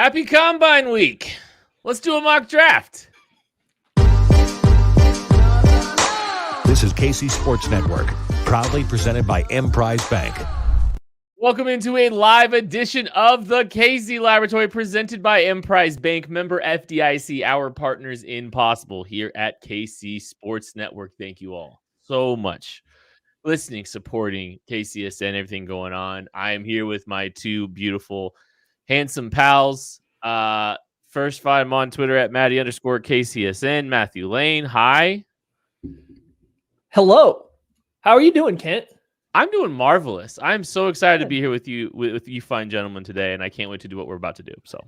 Happy Combine Week. Let's do a mock draft. This is KC Sports Network, proudly presented by Emprise Bank. Welcome into a live edition of the KC Laboratory presented by Emprise Bank, member FDIC, our partners in Possible here at KC Sports Network. Thank you all so much listening, supporting KCSN, everything going on. I am here with my two beautiful, handsome pals. First, find them on Twitter at Matty_KCSN. Matthew Lane, hi. Hello. How are you doing, Kent? I'm doing marvelous. I'm so excited to be here with you fine gentlemen today, and I can't wait to do what we're about to do. So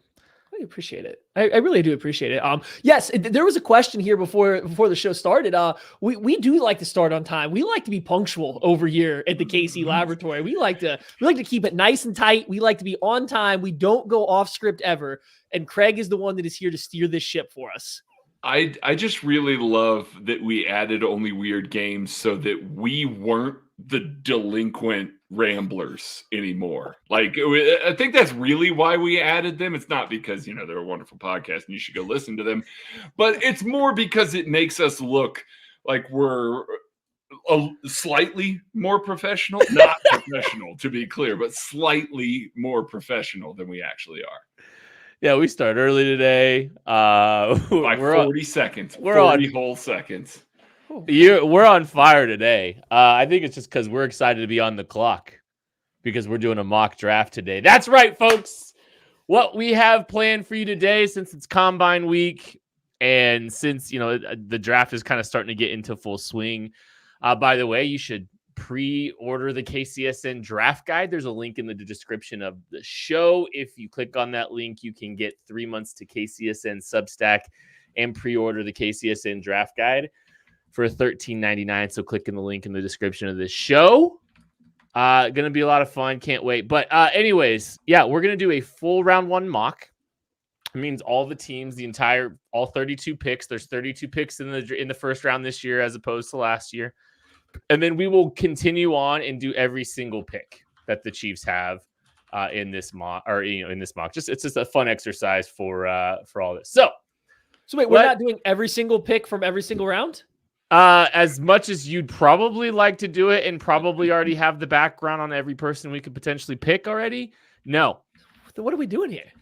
I appreciate it. I really do appreciate it. Yes, there was a question here before the show started. We do like to start on time. We like to be punctual over here at the KC Laboratory. We like to keep it nice and tight. We like to be on time. We don't go off script ever. And Craig is the one that is here to steer this ship for us. I just really love that we added only weird games so that we weren't the delinquent ramblers anymore. Like, I think that's really why we added them. It's not because, they're a wonderful podcast and you should go listen to them, but it's more because it makes us look like we're slightly more professional, not professional to be clear, but slightly more professional than we actually are. yeah, we start early today. By 40 seconds. We're 40 on whole seconds. We're on fire today. I think it's just because we're excited to be on the clock because we're doing a mock draft today. That's right, folks. What we have planned for you today, since it's Combine Week and since the draft is kind of starting to get into full swing. By the way, you should pre-order the KCSN draft guide. There's a link in the description of the show. If you click on that link, you can get 3 months to KCSN Substack and pre-order the KCSN draft guide for $13.99. So click in the link in the description of this show. Gonna be a lot of fun. Can't wait. But anyways, yeah, we're gonna do a full round one mock. It means all the teams, all 32 picks. There's 32 picks in the first round this year as opposed to last year. And then we will continue on and do every single pick that the Chiefs have in this mock, It's just a fun exercise for all this. So wait, we're not doing every single pick from every single round? As much as you'd probably like to do it and probably already have the background on every person we could potentially pick already. No. What are we doing here?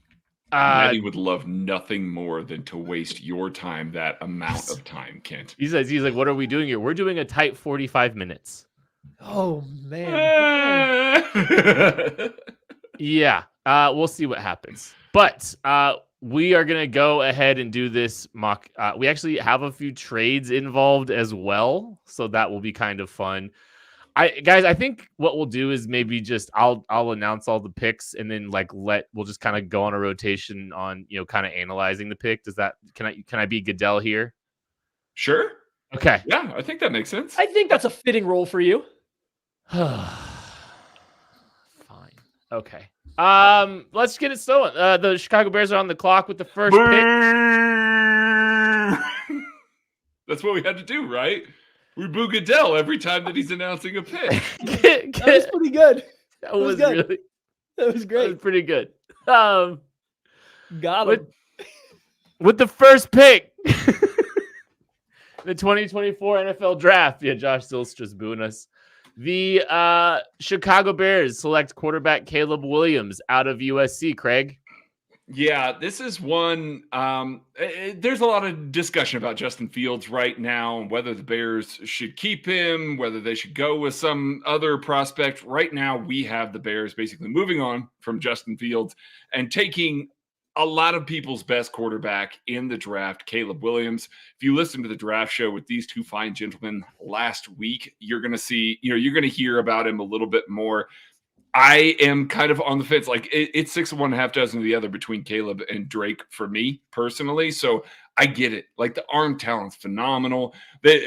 Maddie would love nothing more than to waste your time, that amount of time, Kent. He's like, what are we doing here? We're doing a tight 45 minutes. Oh, man. Yeah. We'll see what happens. But we are going to go ahead and do this mock. We actually have a few trades involved as well, so that will be kind of fun. I think what we'll do is maybe just I'll announce all the picks and then we'll just kind of go on a rotation on kind of analyzing the pick. Can I be Goodell here? Sure. Okay. Yeah, I think that makes sense. I think that's a fitting role for you. Fine. Okay. Let's get it started. The Chicago Bears are on the clock with the first pick. That's what we had to do, right? We boo Goodell every time that he's announcing a pick. That was pretty good. That was good. That was great. That was pretty good. Got him. With the first pick, the 2024 NFL Draft. Yeah, Josh Still's just booing us. The Chicago Bears select quarterback Caleb Williams out of USC. Craig? Yeah, this is one. There's a lot of discussion about Justin Fields right now and whether the Bears should keep him, whether they should go with some other prospect. Right now, we have the Bears basically moving on from Justin Fields and taking a lot of people's best quarterback in the draft, Caleb Williams. If you listen to the draft show with these two fine gentlemen last week, you're going to see, you're going to hear about him a little bit more. I am kind of on the fence. Like it's 6 of one, half dozen of the other between Caleb and Drake for me personally. So I get it. Like the arm talent's phenomenal.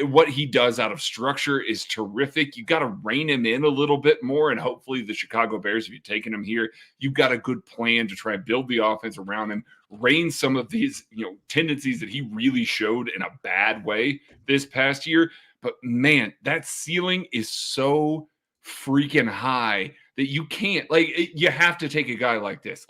What he does out of structure is terrific. You got to rein him in a little bit more. And hopefully the Chicago Bears, if you're taking him here, you've got a good plan to try and build the offense around him, rein some of these, tendencies that he really showed in a bad way this past year. But man, that ceiling is so freaking high that you can't, you have to take a guy like this.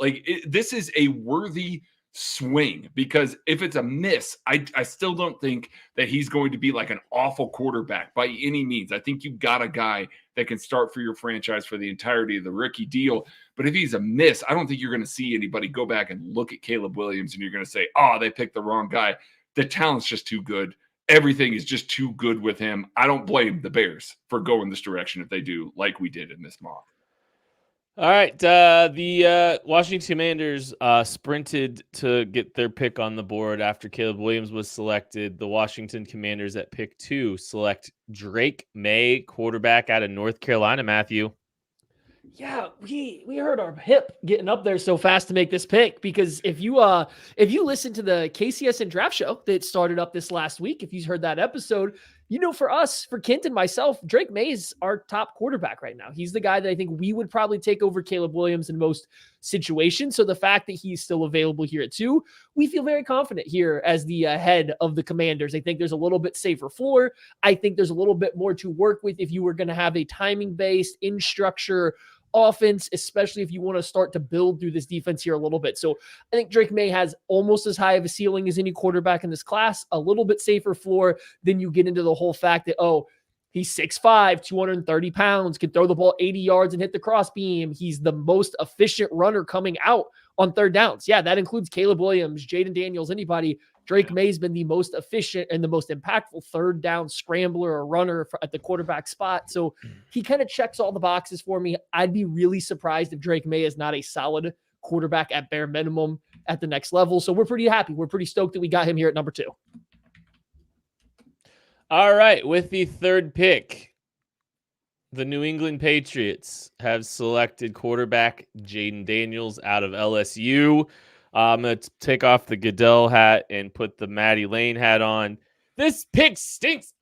This is a worthy swing, because if it's a miss, I still don't think that he's going to be like an awful quarterback by any means. I think you've got a guy that can start for your franchise for the entirety of the rookie deal. But if he's a miss, I don't think you're going to see anybody go back and look at Caleb Williams and you're going to say, oh, they picked the wrong guy. The talent's just too good. Everything is just too good with him. I don't blame the Bears for going this direction if they do, like we did in this mock. All right. The Washington Commanders sprinted to get their pick on the board after Caleb Williams was selected. The Washington Commanders at pick 2 select Drake May, quarterback out of North Carolina, Matthew. Yeah, we heard our hip getting up there so fast to make this pick, because if you listen to the KCSN draft show that started up this last week, if you heard that episode, for us, for Kent and myself, Drake May is our top quarterback right now. He's the guy that I think we would probably take over Caleb Williams in most situations. So the fact that he's still available here at 2, we feel very confident here as the head of the Commanders. I think there's a little bit safer floor. I think there's a little bit more to work with if you were going to have a timing-based, in structure offense, especially if you want to start to build through this defense here a little bit. So I think Drake May has almost as high of a ceiling as any quarterback in this class, a little bit safer floor. Then you get into the whole fact that, he's 6'5", 230 pounds, can throw the ball 80 yards and hit the cross beam. He's the most efficient runner coming out on third downs. Yeah, that includes Caleb Williams, Jaden Daniels, anybody. Drake May's been the most efficient and the most impactful third down scrambler or runner at the quarterback spot. So he kind of checks all the boxes for me. I'd be really surprised if Drake May is not a solid quarterback at bare minimum at the next level. So we're pretty happy. We're pretty stoked that we got him here at number 2. All right. With the 3rd pick, the New England Patriots have selected quarterback Jaden Daniels out of LSU. I'm going to take off the Goodell hat and put the Maddie Lane hat on. This pick stinks.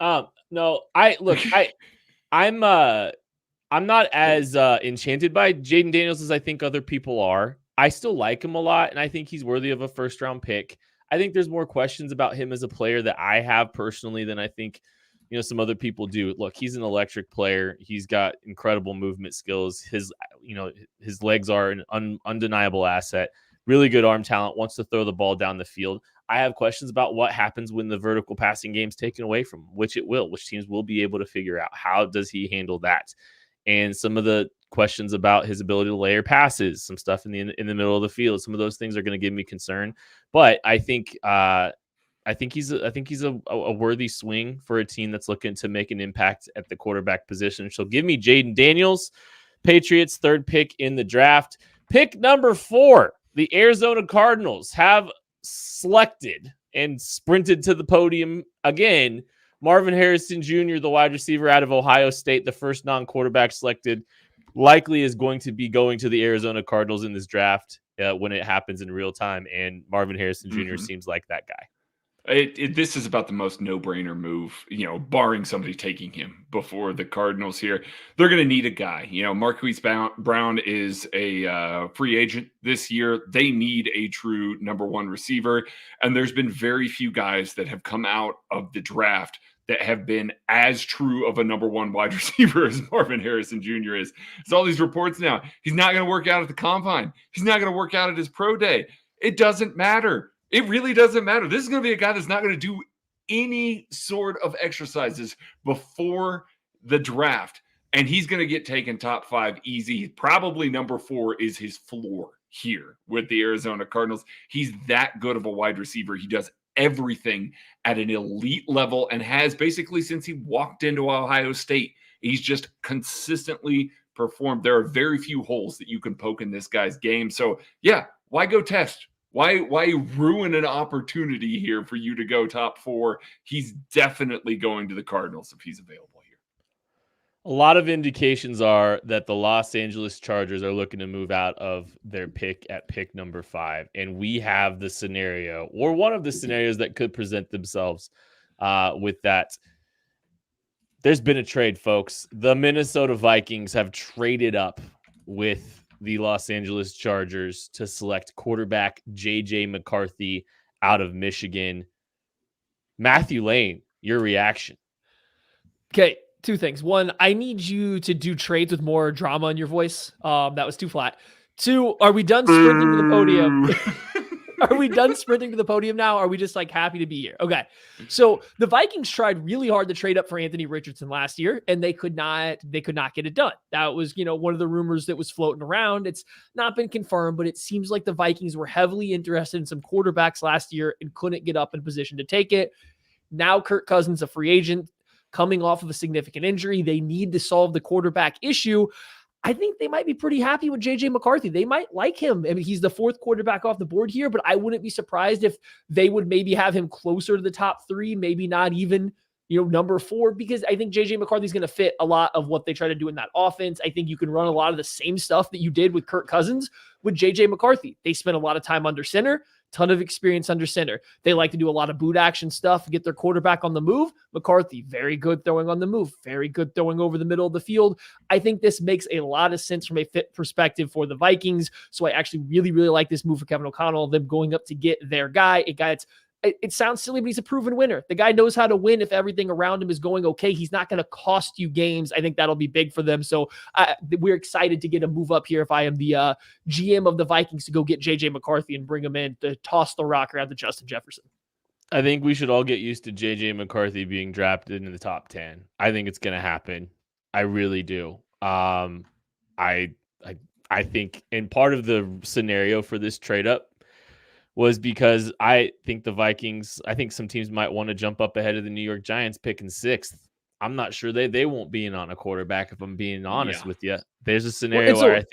No, I'm not as enchanted by Jaden Daniels as I think other people are. I still like him a lot, and I think he's worthy of a first-round pick. I think there's more questions about him as a player that I have personally than I think, some other people do. Look, he's an electric player. He's got incredible movement skills. His legs are an undeniable asset. Really good arm talent, wants to throw the ball down the field. I have questions about what happens when the vertical passing game is taken away from him, which teams will be able to figure out. How does he handle that? And some of the questions about his ability to layer passes, some stuff in the middle of the field. Some of those things are going to give me concern, but I think he's a worthy swing for a team that's looking to make an impact at the quarterback position. So give me Jaden Daniels, Patriots, 3rd pick in the draft. Pick number 4. The Arizona Cardinals have selected and sprinted to the podium again. Marvin Harrison Jr., the wide receiver out of Ohio State, the first non-quarterback selected, likely is going to be going to the Arizona Cardinals in this draft when it happens in real time. And Marvin Harrison Jr. seems like that guy. This is about the most no-brainer move, barring somebody taking him before the Cardinals here. They're going to need a guy. Marquise Brown is a free agent this year. They need a true number 1 receiver. And there's been very few guys that have come out of the draft that have been as true of a number 1 wide receiver as Marvin Harrison Jr. is. There's all these reports now. He's not going to work out at the combine. He's not going to work out at his pro day. It doesn't matter. It really doesn't matter. This is going to be a guy that's not going to do any sort of exercises before the draft, and he's going to get taken top 5 easy. Probably number 4 is his floor here with the Arizona Cardinals. He's that good of a wide receiver. He does everything at an elite level and has basically since he walked into Ohio State. He's just consistently performed. There are very few holes that you can poke in this guy's game. So, yeah, why go test? Why ruin an opportunity here for you to go top 4? He's definitely going to the Cardinals if he's available here. A lot of indications are that the Los Angeles Chargers are looking to move out of their pick at pick number 5. And we have the scenario, or one of the scenarios that could present themselves with that. There's been a trade, folks. The Minnesota Vikings have traded up with the Los Angeles Chargers to select quarterback J.J. McCarthy out of Michigan. Matthew Lane, your reaction? Okay, two things. One, I need you to do trades with more drama in your voice. That was too flat. Two, are we done sprinting to the podium? Are we done sprinting to the podium now? Are we just like happy to be here? Okay. So the Vikings tried really hard to trade up for Anthony Richardson last year, and they could not get it done. That was, one of the rumors that was floating around. It's not been confirmed, but it seems like the Vikings were heavily interested in some quarterbacks last year and couldn't get up in position to take it. Now Kirk Cousins, a free agent, coming off of a significant injury. They need to solve the quarterback issue. I think they might be pretty happy with JJ McCarthy. They might like him. I mean, he's the fourth quarterback off the board here, but I wouldn't be surprised if they would maybe have him closer to the top three, maybe not even, number 4, because I think JJ McCarthy's going to fit a lot of what they try to do in that offense. I think you can run a lot of the same stuff that you did with Kirk Cousins with JJ McCarthy. They spent a lot of time under center. Ton of experience under center. They like to do a lot of boot action stuff, get their quarterback on the move. McCarthy, very good throwing on the move, very good throwing over the middle of the field. I think this makes a lot of sense from a fit perspective for the Vikings. So I actually really, really like this move for Kevin O'Connell, them going up to get their guy, a guy that's it sounds silly, but he's a proven winner. The guy knows how to win if everything around him is going okay. He's not going to cost you games. I think that'll be big for them. So we're excited to get a move up here if I am the GM of the Vikings to go get JJ McCarthy and bring him in to toss the rock around to Justin Jefferson. I think we should all get used to JJ McCarthy being drafted in the top 10. I think it's going to happen. I really do. I think, and part of the scenario for this trade up was because I think the Vikings, I think some teams might want to jump up ahead of the New York Giants picking 6th. I'm not sure they won't be in on a quarterback, if I'm being honest with you. There's a scenario where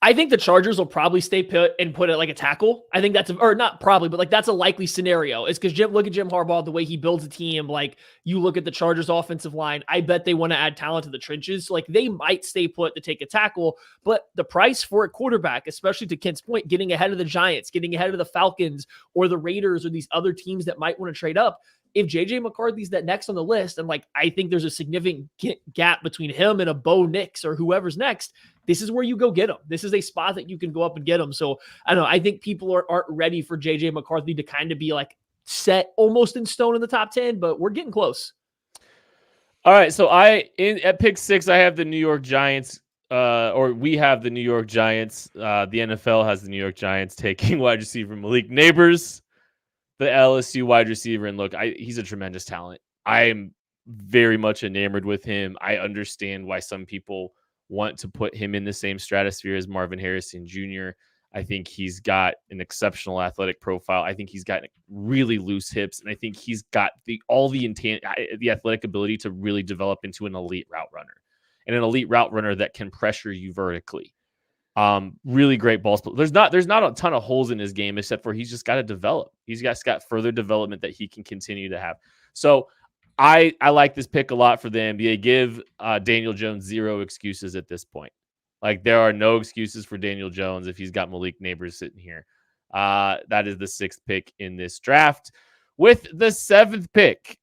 I think the Chargers will probably stay put and put it like a tackle. I think that's not probably, but like that's a likely scenario. It's because look at Jim Harbaugh, the way he builds a team. Like you look at the Chargers offensive line, I bet they want to add talent to the trenches. So like they might stay put to take a tackle, but the price for a quarterback, especially to Kent's point, getting ahead of the Giants, getting ahead of the Falcons or the Raiders or these other teams that might want to trade up. If JJ McCarthy's that next on the list, and like I think there's a significant gap between him and a Bo Nix or whoever's next, this is where you go get him. This is a spot that you can go up and get him. So I don't know. I think people aren't ready for JJ McCarthy to kind of be like set almost in stone in the top 10, but we're getting close. All right. So at pick 6, I have the New York Giants, or we have the New York Giants. The NFL has the New York Giants taking wide receiver Malik Nabers, the LSU wide receiver. And look, he's a tremendous talent. I am very much enamored with him. I understand why some people want to put him in the same stratosphere as Marvin Harrison Jr. I think he's got an exceptional athletic profile. I think he's got really loose hips, and I think he's got the athletic ability to really develop into an elite route runner, and an elite route runner that can pressure you vertically. Really great ball split. There's not a ton of holes in his game, except for he's just got to develop. He's got further development that he can continue to have. So I like this pick a lot for them. They give Daniel Jones 0 excuses at this point. Like there are no excuses for Daniel Jones if he's got Malik Nabers sitting here. That is the 6th pick in this draft. With the 7th pick,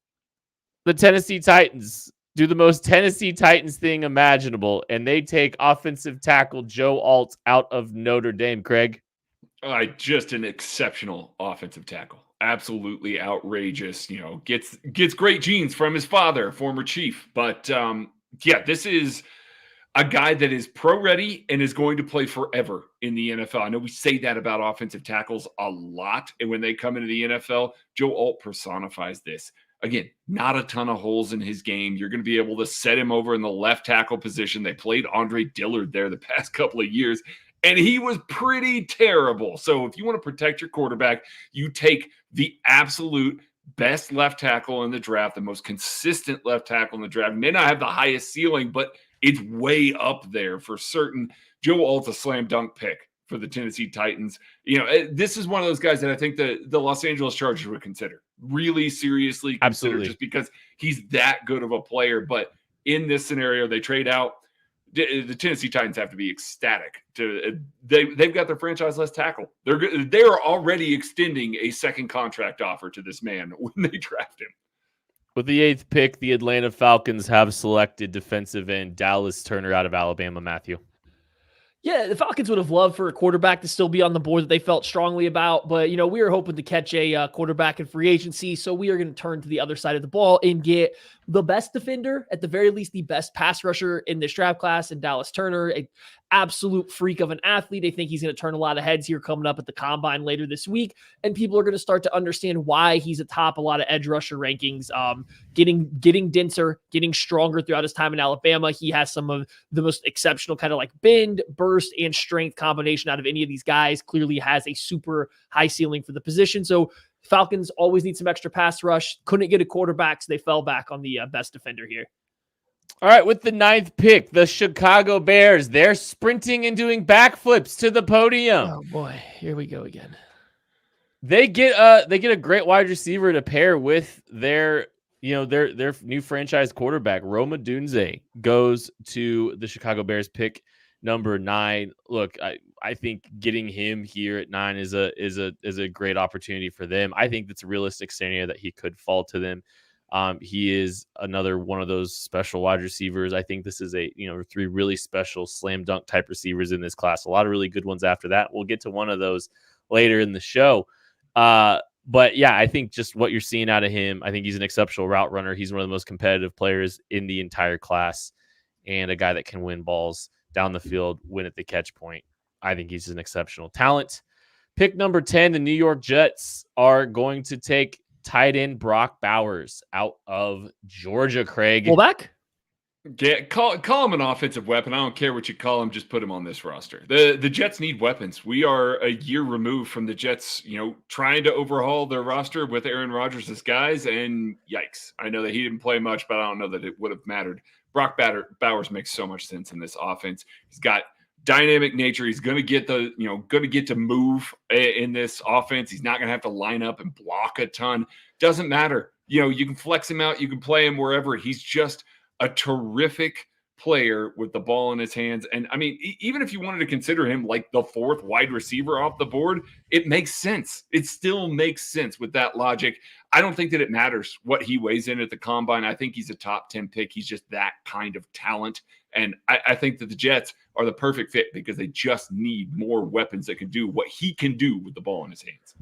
the Tennessee Titans do the most Tennessee Titans thing imaginable, and they take offensive tackle Joe Alt out of Notre Dame. Craig? Just an exceptional offensive tackle. Absolutely outrageous. Gets great genes from his father, former Chief. But this is a guy that is pro ready and is going to play forever in the NFL. I know we say that about offensive tackles a lot, and when they come into the NFL, Joe Alt personifies this. Again, not a ton of holes in his game. You're going to be able to set him over in the left tackle position. They played Andre Dillard there the past couple of years, and he was pretty terrible. So if you want to protect your quarterback, you take the absolute best left tackle in the draft, the most consistent left tackle in the draft. May not have the highest ceiling, but it's way up there for certain. Joe Alt's a slam dunk pick for the Tennessee Titans. This is one of those guys that I think the Los Angeles Chargers would consider really seriously consider, just because he's that good of a player. But in this scenario, they trade out. The Tennessee Titans have to be ecstatic. They've got their franchise left tackle. They're already extending a second contract offer to this man when they draft him. With the 8th pick, the Atlanta Falcons have selected defensive end Dallas Turner out of Alabama. Matthew? Yeah, the Falcons would have loved for a quarterback to still be on the board that they felt strongly about, but we were hoping to catch a quarterback in free agency, so we are going to turn to the other side of the ball and get the best defender, at the very least, the best pass rusher in this draft class, in Dallas Turner, an absolute freak of an athlete. I think he's going to turn a lot of heads here coming up at the combine later this week, and people are going to start to understand why he's atop a lot of edge rusher rankings. Getting denser, getting stronger throughout his time in Alabama. He has some of the most exceptional kind of like bend, burst, and strength combination out of any of these guys. Clearly has a super high ceiling for the position. So Falcons always need some extra pass rush. Couldn't get a quarterback, so they fell back on the best defender here. All right, with the 9th pick, the Chicago Bears, they're sprinting and doing backflips to the podium. Oh boy, here we go again. They get a great wide receiver to pair with their new franchise quarterback. Rome Odunze goes to the Chicago Bears, pick number 9. Look, I think getting him here at 9 is a great opportunity for them. I think that's a realistic scenario that he could fall to them. He is another one of those special wide receivers. I think this is 3 really special slam dunk type receivers in this class. A lot of really good ones after that. We'll get to one of those later in the show. But yeah, I think just what you're seeing out of him, I think he's an exceptional route runner. He's one of the most competitive players in the entire class, and a guy that can win balls down the field, win at the catch point. I think he's an exceptional talent. Pick number 10, the New York Jets are going to take tight end Brock Bowers out of Georgia, Craig. Fullback? Yeah, call him an offensive weapon. I don't care what you call him. Just put him on this roster. The Jets need weapons. We are a year removed from the Jets, trying to overhaul their roster with Aaron Rodgers as guys. And yikes. I know that he didn't play much, but I don't know that it would have mattered. Brock Bowers makes so much sense in this offense. He's got dynamic nature. He's going to get to move in this offense. He's not going to have to line up and block a ton. Doesn't matter. You can flex him out. You can play him wherever. He's just a terrific player with the ball in his hands. And I mean, even if you wanted to consider him like the 4th wide receiver off the board, it makes sense. It still makes sense with that logic. I don't think that it matters what he weighs in at the combine. I think he's a top 10 pick. He's just that kind of talent. And I think that the Jets are the perfect fit because they just need more weapons that can do what he can do with the ball in his hands.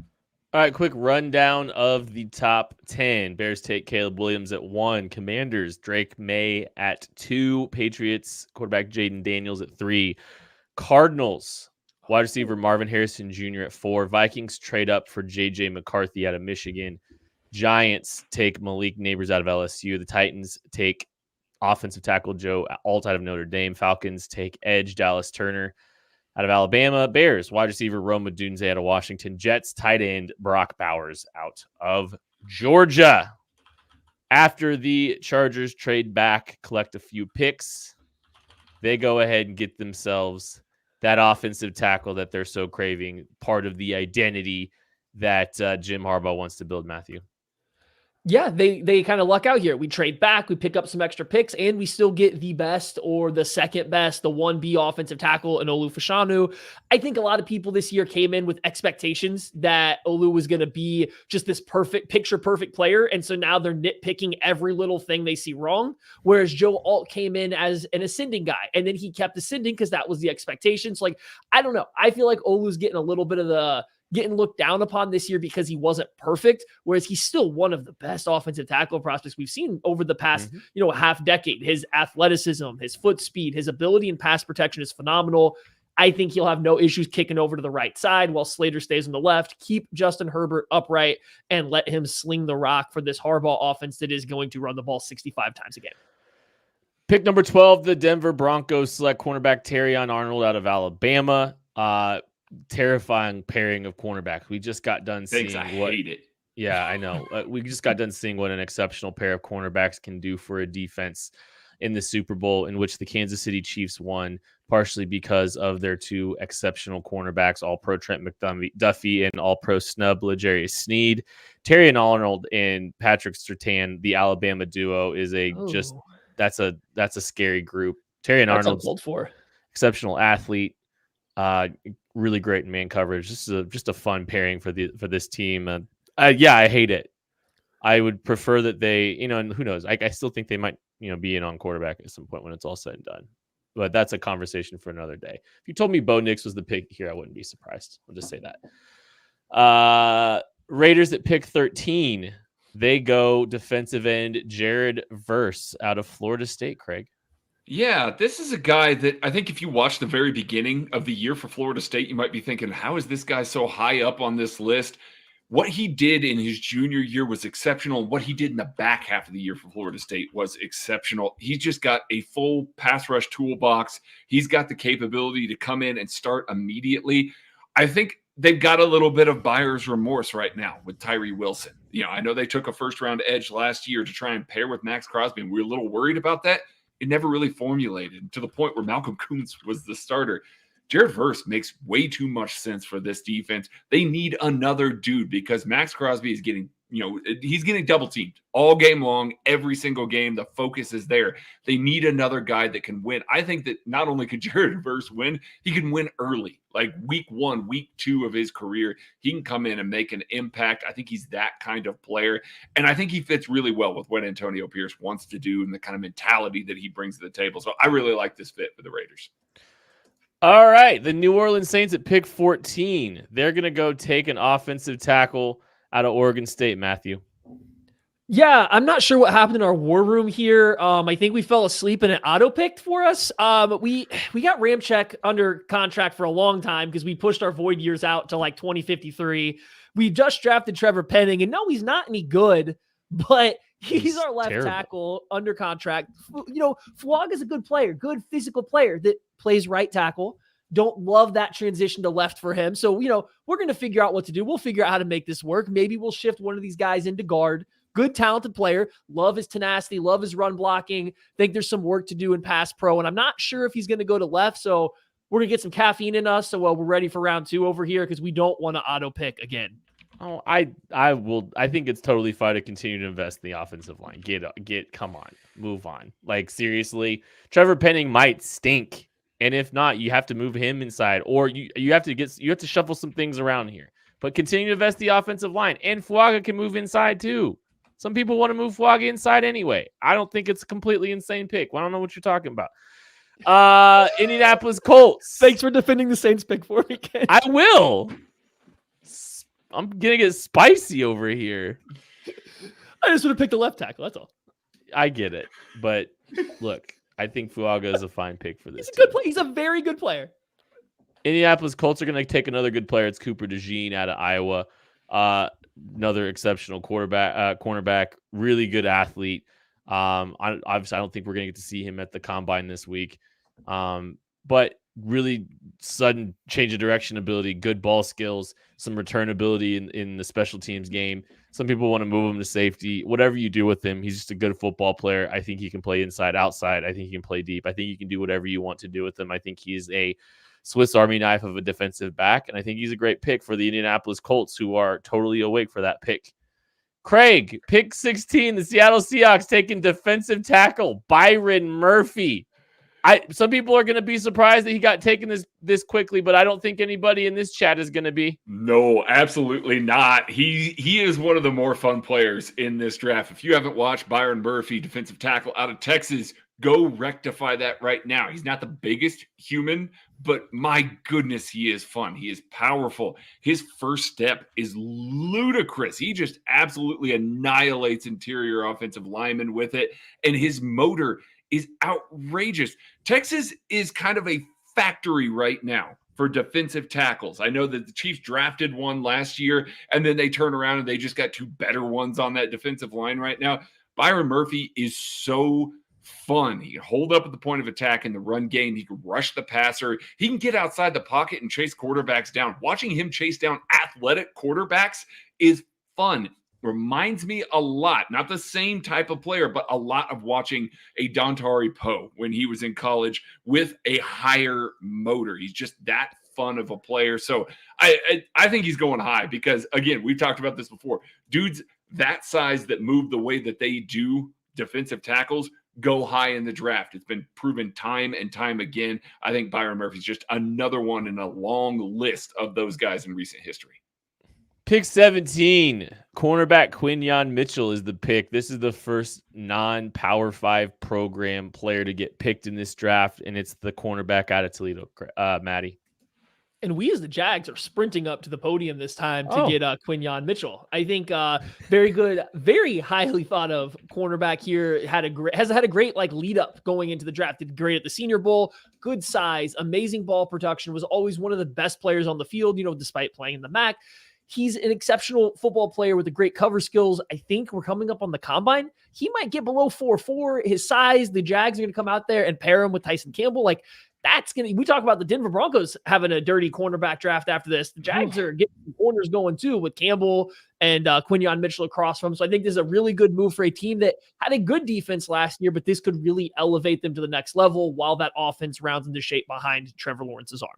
All right, quick rundown of the top 10. Bears take Caleb Williams at 1. Commanders, Drake May at 2. Patriots, quarterback Jaden Daniels at 3. Cardinals, wide receiver Marvin Harrison Jr. at 4. Vikings trade up for J.J. McCarthy out of Michigan. Giants take Malik Neighbors out of LSU. The Titans take offensive tackle Joe Alt out of Notre Dame. Falcons take edge Dallas Turner out of Alabama. Bears, wide receiver Rome Odunze out of Washington. Jets, tight end Brock Bowers out of Georgia. After the Chargers trade back, collect a few picks, they go ahead and get themselves that offensive tackle that they're so craving, part of the identity that Jim Harbaugh wants to build, Matthew. Yeah, they kind of luck out here. We trade back, we pick up some extra picks, and we still get the best or the second best, the 1B offensive tackle in Olu Fashanu. I think a lot of people this year came in with expectations that Olu was going to be just this picture-perfect player, and so now they're nitpicking every little thing they see wrong, whereas Joe Alt came in as an ascending guy, and then he kept ascending because that was the expectations. Like, I don't know. I feel like Olu's getting a little bit of getting looked down upon this year because he wasn't perfect, whereas he's still one of the best offensive tackle prospects we've seen over the past, half decade. His athleticism, his foot speed, his ability in pass protection is phenomenal. I think he'll have no issues kicking over to the right side while Slater stays on the left. Keep Justin Herbert upright and let him sling the rock for this Harbaugh offense that is going to run the ball 65 times a game. Pick number 12, the Denver Broncos select cornerback Terrion Arnold out of Alabama. Terrifying pairing of cornerbacks. We just got done seeing hate it. Yeah, I know. We just got done seeing what an exceptional pair of cornerbacks can do for a defense in the Super Bowl, in which the Kansas City Chiefs won, partially because of their 2 exceptional cornerbacks, All-Pro Trent McDuffie and All-Pro snub L'Jarius Sneed. Terrion Arnold and Patrick Surtain, the Alabama duo, is that's a scary group. Terrion Arnold's exceptional athlete. Really great in man coverage. Just a fun pairing for this team. I hate it. I would prefer that they, and who knows? I still think they might, be in on quarterback at some point when it's all said and done. but that's a conversation for another day. If you told me Bo Nix was the pick here, I wouldn't be surprised. I'll just say that. Raiders at pick 13. They go defensive end Jared Verse out of Florida State, Craig. Yeah, this is a guy that I think if you watch the very beginning of the year for Florida State, you might be thinking, how is this guy so high up on this list? What he did in his junior year was exceptional. And what he did in the back half of the year for Florida State was exceptional. He's just got a full pass rush toolbox. He's got the capability to come in and start immediately. I think they've got a little bit of buyer's remorse right now with Tyree Wilson. I know they took a first-round edge last year to try and pair with Max Crosby, and we were a little worried about that. It never really formulated to the point where Malcolm Kuntz was the starter. Jared Verse makes way too much sense for this defense. They need another dude because Max Crosby is getting, he's getting double teamed all game long, every single game. The focus is there. They need another guy that can win. I think that not only could Jared Verse win, he can win early, like week 1, week 2 of his career. He can come in and make an impact. I think he's that kind of player. And I think he fits really well with what Antonio Pierce wants to do and the kind of mentality that he brings to the table. So I really like this fit for the Raiders. All right, the New Orleans Saints at pick 14. They're going to go take an offensive tackle out of Oregon State, Matthew. Yeah, I'm not sure what happened in our war room here. I think we fell asleep and it auto-picked for us. We got Ramczyk under contract for a long time because we pushed our void years out to like 2053. We just drafted Trevor Penning, and no, he's not any good, but he's our left tackle under contract. Fuaga's a good player, good physical player that plays right tackle. Don't love that transition to left for him. So, we're going to figure out what to do. We'll figure out how to make this work. Maybe we'll shift one of these guys into guard. Good, talented player. Love his tenacity. Love his run blocking. Think there's some work to do in pass pro. And I'm not sure if he's going to go to left. So we're going to get some caffeine in us. So we're ready for round 2 over here because we don't want to auto pick again. Oh, I think it's totally fine to continue to invest in the offensive line. Come on, move on. Like, seriously, Trevor Penning might stink. And if not, you have to move him inside, or you have to shuffle some things around here. But continue to invest the offensive line, and Fuaga can move inside too. Some people want to move Fuaga inside anyway. I don't think it's a completely insane pick. I don't know what you're talking about. Indianapolis Colts. Thanks for defending the Saints pick for me, Ken. I will. I'm gonna get spicy over here. I just want to pick the left tackle. That's all. I get it, but look. I think Fuaga is a fine pick for this. He's a good player. He's a very good player. Indianapolis Colts are going to take another good player. It's Cooper DeJean out of Iowa. Another exceptional cornerback, really good athlete. Obviously, I don't think we're going to get to see him at the combine this week. But really sudden change of direction ability, good ball skills, some return ability in the special teams game. Some people want to move him to safety. Whatever you do with him, he's just a good football player. I think he can play inside, outside. I think he can play deep. I think you can do whatever you want to do with him. I think he's a Swiss Army knife of a defensive back, and I think he's a great pick for the Indianapolis Colts, who are totally awake for that pick. Craig, pick 16, the Seattle Seahawks taking defensive tackle Byron Murphy. Some people are going to be surprised that he got taken this quickly, but I don't think anybody in this chat is going to be. No, absolutely not. He is one of the more fun players in this draft. If you haven't watched Byron Murphy, defensive tackle out of Texas, go rectify that right now. He's not the biggest human, but my goodness, he is fun. He is powerful. His first step is ludicrous. He just absolutely annihilates interior offensive linemen with it, and his motor is outrageous. Texas is kind of a factory right now for defensive tackles. I know that the Chiefs drafted one last year, and then they turn around and they just got 2 better ones on that defensive line right now. Byron Murphy is so fun. He can hold up at the point of attack in the run game. He can rush the passer. He can get outside the pocket and chase quarterbacks down. Watching him chase down athletic quarterbacks is fun. Reminds me a lot, not the same type of player, but a lot of watching a Dontari Poe when he was in college with a higher motor. He's just that fun of a player. So I think he's going high because, again, we've talked about this before. Dudes that size that move the way that they do, defensive tackles, go high in the draft. It's been proven time and time again. I think Byron Murphy's just another one in a long list of those guys in recent history. Pick 17, cornerback Quinyon Mitchell is the pick. This is the first non-Power 5 program player to get picked in this draft, and it's the cornerback out of Toledo, Maddie. And we as the Jags are sprinting up to the podium this time to get Quinyon Mitchell. I think very good, very highly thought of cornerback here. Has had a great like lead up going into the draft. Did great at the Senior Bowl. Good size, amazing ball production. Was always one of the best players on the field. Despite playing in the MAC. He's an exceptional football player with the great cover skills. I think we're coming up on the combine. He might get below 4.4. His size, the Jags are going to come out there and pair him with Tyson Campbell. Like we talk about the Denver Broncos having a dirty cornerback draft after this. The Jags are getting corners going too with Campbell and Quinyon Mitchell across from him. So I think this is a really good move for a team that had a good defense last year, but this could really elevate them to the next level while that offense rounds into shape behind Trevor Lawrence's arm.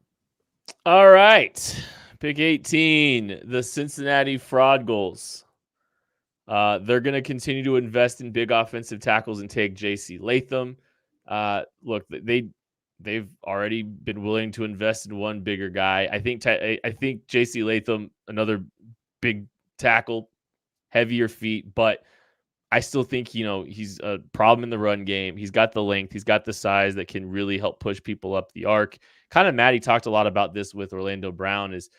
All right. Pick 18, the Cincinnati Fraud Goals. They're going to continue to invest in big offensive tackles and take J.C. Latham. Look, they've already been willing to invest in one bigger guy. I think J.C. Latham, another big tackle, heavier feet, but I still think, he's a problem in the run game. He's got the length. He's got the size that can really help push people up the arc. Kind of Maddie talked a lot about this with Orlando Brown is,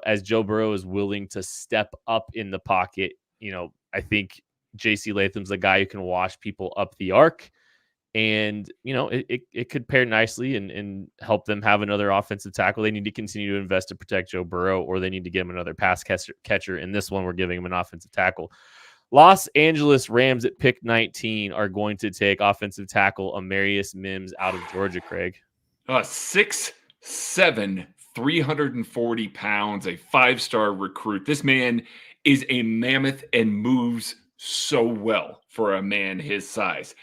as Joe Burrow is willing to step up in the pocket, I think J.C. Latham's the guy who can wash people up the arc. And, it could pair nicely and help them have another offensive tackle. They need to continue to invest to protect Joe Burrow, or they need to get him another pass catcher. In this one, we're giving him an offensive tackle. Los Angeles Rams at pick 19 are going to take offensive tackle Amarius Mims out of Georgia, Craig. 6'7", 340 pounds, a 5-star recruit. This man is a mammoth and moves so well for a man his size.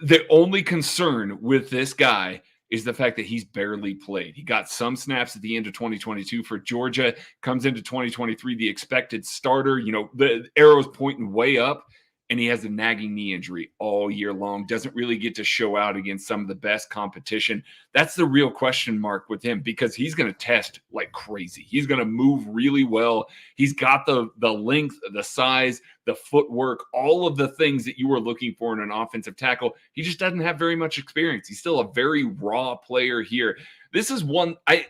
The only concern with this guy is the fact that he's barely played. He got some snaps at the end of 2022 for Georgia, comes into 2023, the expected starter. The arrow's pointing way up, and he has a nagging knee injury all year long. Doesn't really get to show out against some of the best competition. That's the real question mark with him, because he's going to test like crazy. He's going to move really well. He's got the length, the size, the footwork, all of the things that you were looking for in an offensive tackle. He just doesn't have very much experience. He's still a very raw player here. This is one I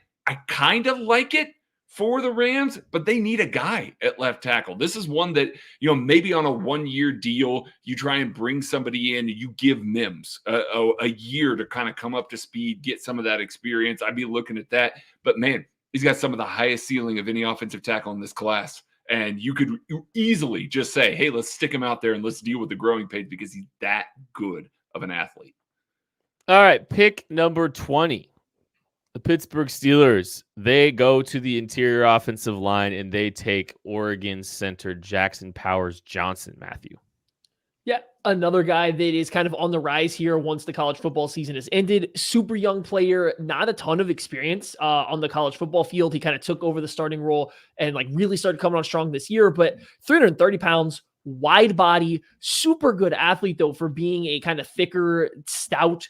kind of like it for the Rams, but they need a guy at left tackle. This is one that, maybe on a 1-year deal, you try and bring somebody in, you give Mims a year to kind of come up to speed, get some of that experience. I'd be looking at that. But man, he's got some of the highest ceiling of any offensive tackle in this class. And you could easily just say, hey, let's stick him out there and let's deal with the growing pains, because he's that good of an athlete. All right, pick number 20. The Pittsburgh Steelers, they go to the interior offensive line and they take Oregon center Jackson Powers Johnson, Matthew. Yeah, another guy that is kind of on the rise here once the college football season has ended. Super young player, not a ton of experience on the college football field. He kind of took over the starting role and really started coming on strong this year, but 330 pounds, wide body, super good athlete though for being a kind of thicker, stout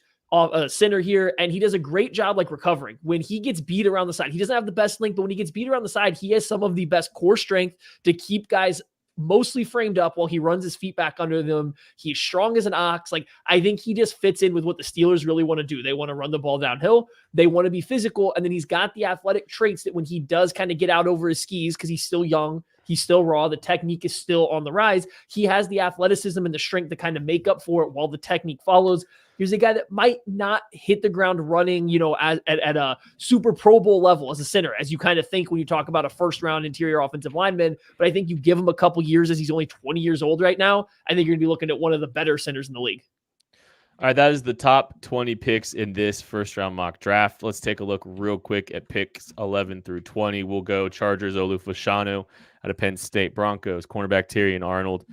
center here, and he does a great job recovering. When he gets beat around the side, he doesn't have the best length, but when he gets beat around the side, he has some of the best core strength to keep guys mostly framed up while he runs his feet back under them. He's strong as an ox. I think he just fits in with what the Steelers really want to do. They want to run the ball downhill. They want to be physical. And then he's got the athletic traits that when he does kind of get out over his skis, because he's still young, he's still raw, the technique is still on the rise. He has the athleticism and the strength to kind of make up for it while the technique follows. Here's a guy that might not hit the ground running, at a super Pro Bowl level as a center, as you kind of think when you talk about a first-round interior offensive lineman. But I think you give him a couple years, as he's only 20 years old right now, I think you're going to be looking at one of the better centers in the league. All right, that is the top 20 picks in this first-round mock draft. Let's take a look real quick at picks 11 through 20. We'll go Chargers, Olufashano out of Penn State, Broncos, cornerback Terrion Arnold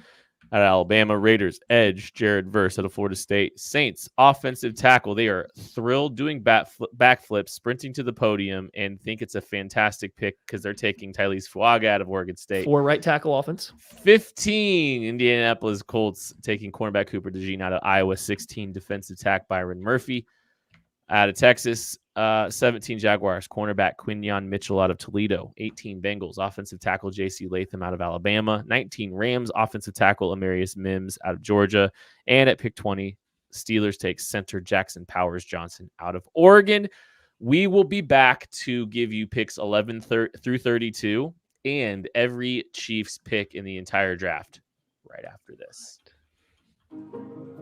out of Alabama, Raiders, edge Jared Verse out of Florida State, Saints, offensive tackle. They are thrilled doing backflips, sprinting to the podium, and think it's a fantastic pick because they're taking Tyrese Fuaga out of Oregon State. 4 right tackle offense. 15, Indianapolis Colts taking cornerback Cooper DeJean out of Iowa. 16, defensive tack Byron Murphy out of Texas. 17 Jaguars, cornerback Quinyon Mitchell out of Toledo. 18 Bengals, offensive tackle J.C. Latham out of Alabama. 19 Rams, offensive tackle Amarius Mims out of Georgia. And at pick 20, Steelers take center Jackson Powers Johnson out of Oregon. We will be back to give you picks 11 through 32 and every Chiefs pick in the entire draft right after this.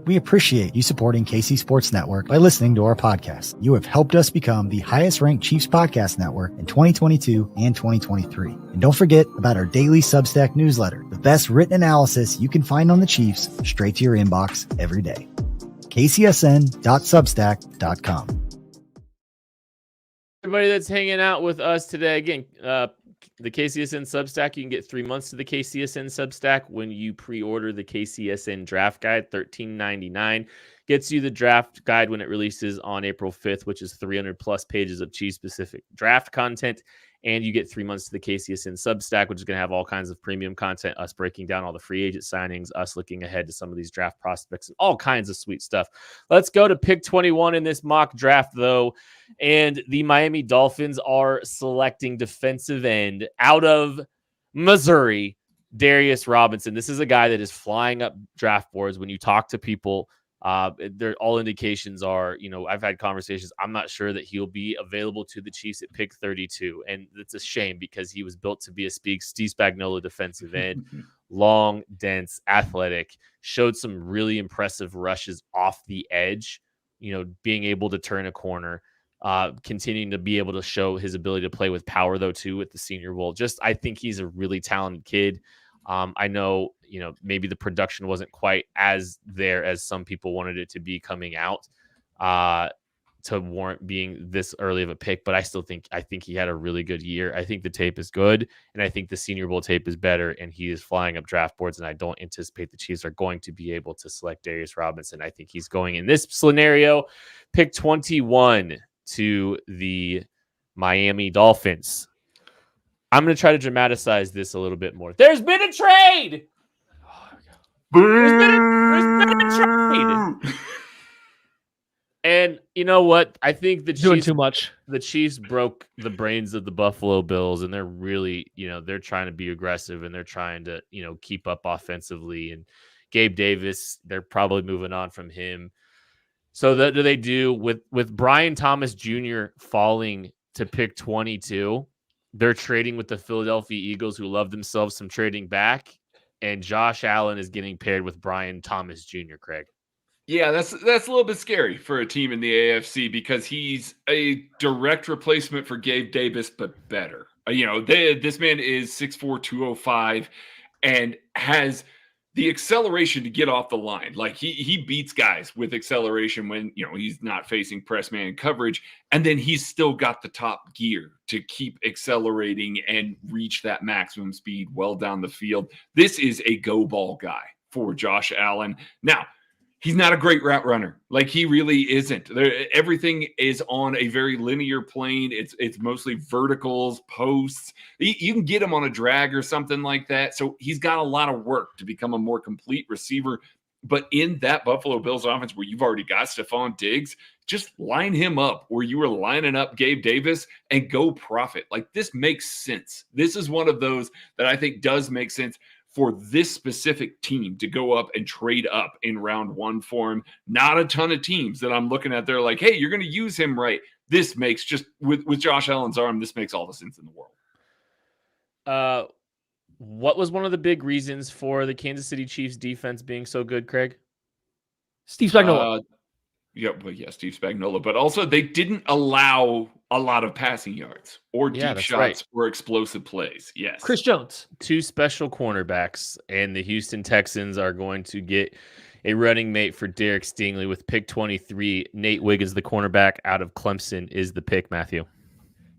We appreciate you supporting KC Sports Network by listening to our podcast. You have helped us become the highest ranked Chiefs podcast network in 2022 and 2023. And don't forget about our daily Substack newsletter, the best written analysis you can find on the Chiefs straight to your inbox every day. kcsn.substack.com. Everybody that's hanging out with us today, again, the KCSN Substack, you can get 3 months to the KCSN Substack when you pre-order the KCSN Draft Guide. $13.99 gets you the draft guide when it releases on April 5th, which is 300 plus pages of Chiefs-specific draft content. And you get 3 months to the KCSN Substack, which is going to have all kinds of premium content, us breaking down all the free agent signings, us looking ahead to some of these draft prospects, and all kinds of sweet stuff. Let's go to pick 21 in this mock draft, though. And the Miami Dolphins are selecting defensive end out of Missouri, Darius Robinson. This is a guy that is flying up draft boards. When you talk to people, all indications are, I've had conversations. I'm not sure that he'll be available to the Chiefs at pick 32. And it's a shame because he was built to be a Steve Spagnuolo defensive end, long, dense, athletic, showed some really impressive rushes off the edge, being able to turn a corner, continuing to be able to show his ability to play with power though, too, at the Senior Bowl. I think he's a really talented kid. I know, maybe the production wasn't quite as there as some people wanted it to be coming out to warrant being this early of a pick. But I think he had a really good year. I think the tape is good, and I think the Senior Bowl tape is better, and he is flying up draft boards, and I don't anticipate the Chiefs are going to be able to select Darius Robinson. I think he's going in this scenario, pick 21 to the Miami Dolphins. I'm going to try to dramatize this a little bit more. There's been a trade. There's been a trade. And you know what? I think the doing Chiefs, too much. The Chiefs broke the brains of the Buffalo Bills, and they're really, they're trying to be aggressive and they're trying to, keep up offensively. And Gabe Davis, they're probably moving on from him. So what do they do with Brian Thomas Jr. falling to pick 22? They're trading with the Philadelphia Eagles, who love themselves some trading back, and Josh Allen is getting paired with Brian Thomas Jr., Craig. Yeah, that's a little bit scary for a team in the AFC because he's a direct replacement for Gabe Davis, but better. This man is 6'4", 205, and has the acceleration to get off the line. Like he beats guys with acceleration when, he's not facing press man coverage. And then he's still got the top gear to keep accelerating and reach that maximum speed well down the field. This is a go ball guy for Josh Allen. Now, he's not a great route runner. Like he really isn't. Everything is on a very linear plane. It's mostly verticals, posts. You can get him on a drag or something like that. So he's got a lot of work to become a more complete receiver. But in that Buffalo Bills offense where you've already got Stephon Diggs, just line him up where you were lining up Gabe Davis and go profit. Like this makes sense. This is one of those that I think does make sense for this specific team to go up and trade up in round one for him. Not a ton of teams that I'm looking at. They're like, hey, you're going to use him right. This makes just with Josh Allen's arm, this makes all the sense in the world. What was one of the big reasons for the Kansas City Chiefs defense being so good, Craig? Steve Spagnuolo. Steve Spagnuolo. But also they didn't allow a lot of passing yards or deep shots or explosive plays. Yes. Chris Jones. 2 special cornerbacks, and the Houston Texans are going to get a running mate for Derek Stingley with pick 23. Nate Wiggins, the cornerback out of Clemson, is the pick, Matthew.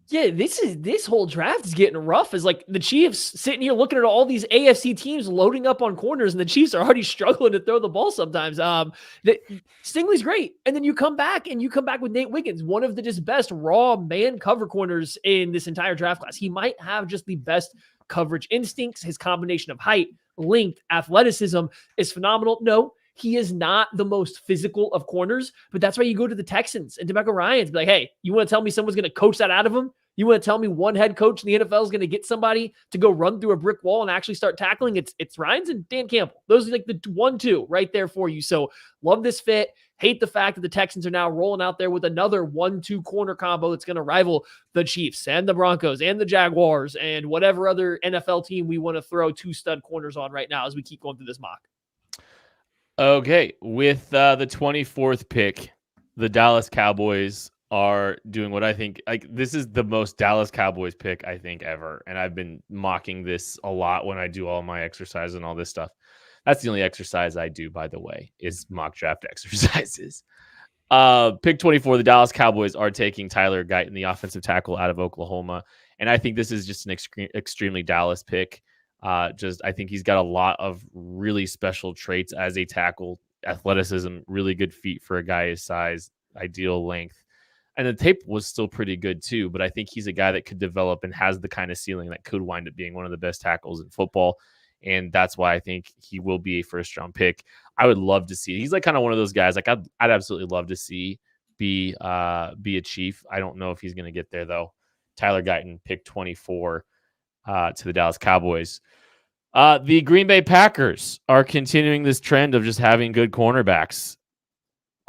Yeah, this whole draft is getting rough. Is like the Chiefs sitting here looking at all these AFC teams loading up on corners, and the Chiefs are already struggling to throw the ball sometimes. Stingley's great, and then you come back with Nate Wiggins, one of the just best raw man cover corners in this entire draft class. He might have just the best coverage instincts. His combination of height, length, athleticism is phenomenal. No, He is not the most physical of corners, but that's why you go to the Texans and DeMeco Ryans. Be like, hey, you want to tell me someone's going to coach that out of him? You want to tell me one head coach in the NFL is going to get somebody to go run through a brick wall and actually start tackling? It's Ryans and Dan Campbell. Those are like the 1-2 right there for you. So love this fit. Hate the fact that the Texans are now rolling out there with another 1-2 corner combo that's going to rival the Chiefs and the Broncos and the Jaguars and whatever other NFL team we want to throw 2 stud corners on right now as we keep going through this mock. Okay, with the 24th pick, the Dallas Cowboys are doing what I think, like, this is the most Dallas Cowboys pick I think ever, and I've been mocking this a lot when I do all my exercise and all this stuff. That's the only exercise I do, by the way, is mock draft exercises. Pick 24, the Dallas Cowboys are taking Tyler Guyton, the offensive tackle out of Oklahoma, and I think this is just an extremely Dallas pick. I think he's got a lot of really special traits as a tackle, athleticism, really good feet for a guy his size, ideal length. And the tape was still pretty good too, but I think he's a guy that could develop and has the kind of ceiling that could wind up being one of the best tackles in football. And that's why I think he will be a first round pick. I would love to see, he's like kind of one of those guys, like I'd absolutely love to see be a Chief. I don't know if he's going to get there though. Tyler Guyton, pick 24 to the Dallas Cowboys. The Green Bay Packers are continuing this trend of just having good cornerbacks.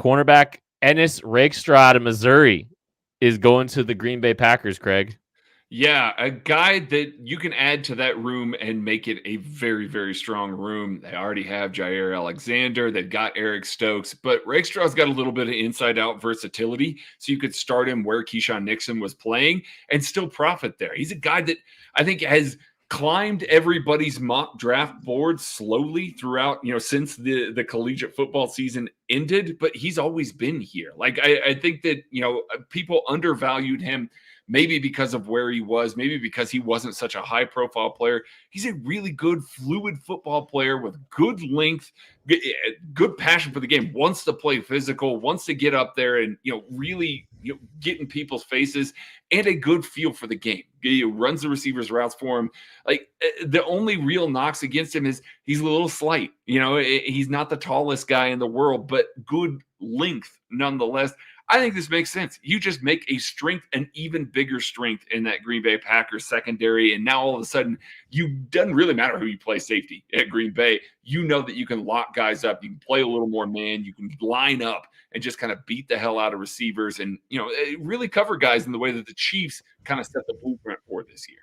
Cornerback Ennis Rakestraw out of Missouri is going to the Green Bay Packers, Craig. Yeah, a guy that you can add to that room and make it a very, very strong room. They already have Jair Alexander. They've got Eric Stokes, but Rakestraw's got a little bit of inside-out versatility, so you could start him where Keyshawn Nixon was playing and still profit there. He's a guy that I think has climbed everybody's mock draft board slowly throughout, since the collegiate football season ended, but he's always been here. Like, I think that, people undervalued him, maybe because of where he was, maybe because he wasn't such a high profile player. He's a really good, fluid football player with good length, good passion for the game, wants to play physical, wants to get up there and, really get in people's faces, and a good feel for the game. He runs the receivers' routes for him. Like, the only real knocks against him is he's a little slight. He's not the tallest guy in the world, but good length nonetheless. I think this makes sense. You just make a strength, an even bigger strength in that Green Bay Packers secondary. And now all of a sudden, doesn't really matter who you play safety at Green Bay. You know that you can lock guys up. You can play a little more man. You can line up and just kind of beat the hell out of receivers and, really cover guys in the way that the Chiefs kind of set the blueprint for this year.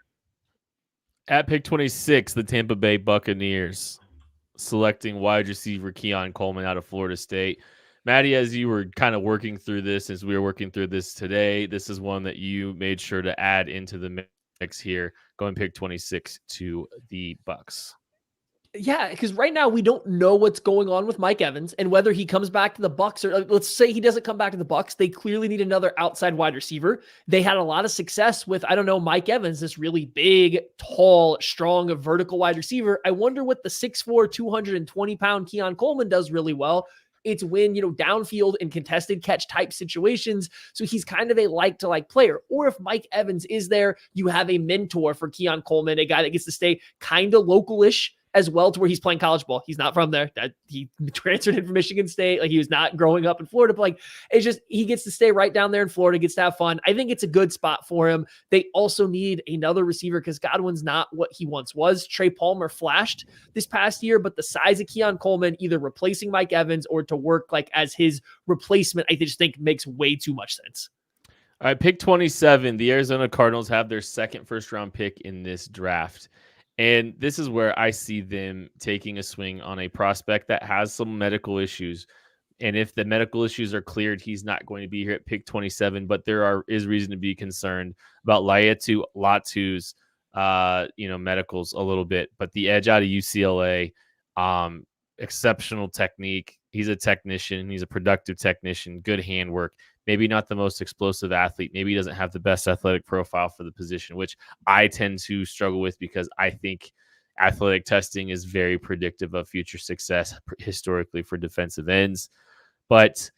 At pick 26, the Tampa Bay Buccaneers selecting wide receiver Keon Coleman out of Florida State. Maddie, as you were kind of working through this, as we were working through this today, this is one that you made sure to add into the mix here, going pick 26 to the Bucs. Yeah, because right now we don't know what's going on with Mike Evans and whether he comes back to the Bucs or let's say he doesn't come back to the Bucs. They clearly need another outside wide receiver. They had a lot of success with, Mike Evans, this really big, tall, strong, vertical wide receiver. I wonder what the 6'4", 220-pound Keon Coleman does really well. It's when, downfield and contested catch type situations. So he's kind of a like-to-like player. Or if Mike Evans is there, you have a mentor for Keon Coleman, a guy that gets to stay kind of local-ish as well to where he's playing college ball. He's not from there. He transferred in from Michigan State. Like, he was not growing up in Florida, but it's just, he gets to stay right down there in Florida, gets to have fun. I think it's a good spot for him. They also need another receiver because Godwin's not what he once was. Trey Palmer flashed this past year, but the size of Keon Coleman, either replacing Mike Evans or to work like as his replacement, I just think makes way too much sense. All right, pick 27. The Arizona Cardinals have their second first-round pick in this draft. And this is where I see them taking a swing on a prospect that has some medical issues. And if the medical issues are cleared, he's not going to be here at pick 27. But there is reason to be concerned about Laiatu Latu's, medicals a little bit. But the edge out of UCLA, exceptional technique. He's a technician. He's a productive technician. Good handwork. Maybe not the most explosive athlete. Maybe he doesn't have the best athletic profile for the position, which I tend to struggle with because I think athletic testing is very predictive of future success historically for defensive ends. But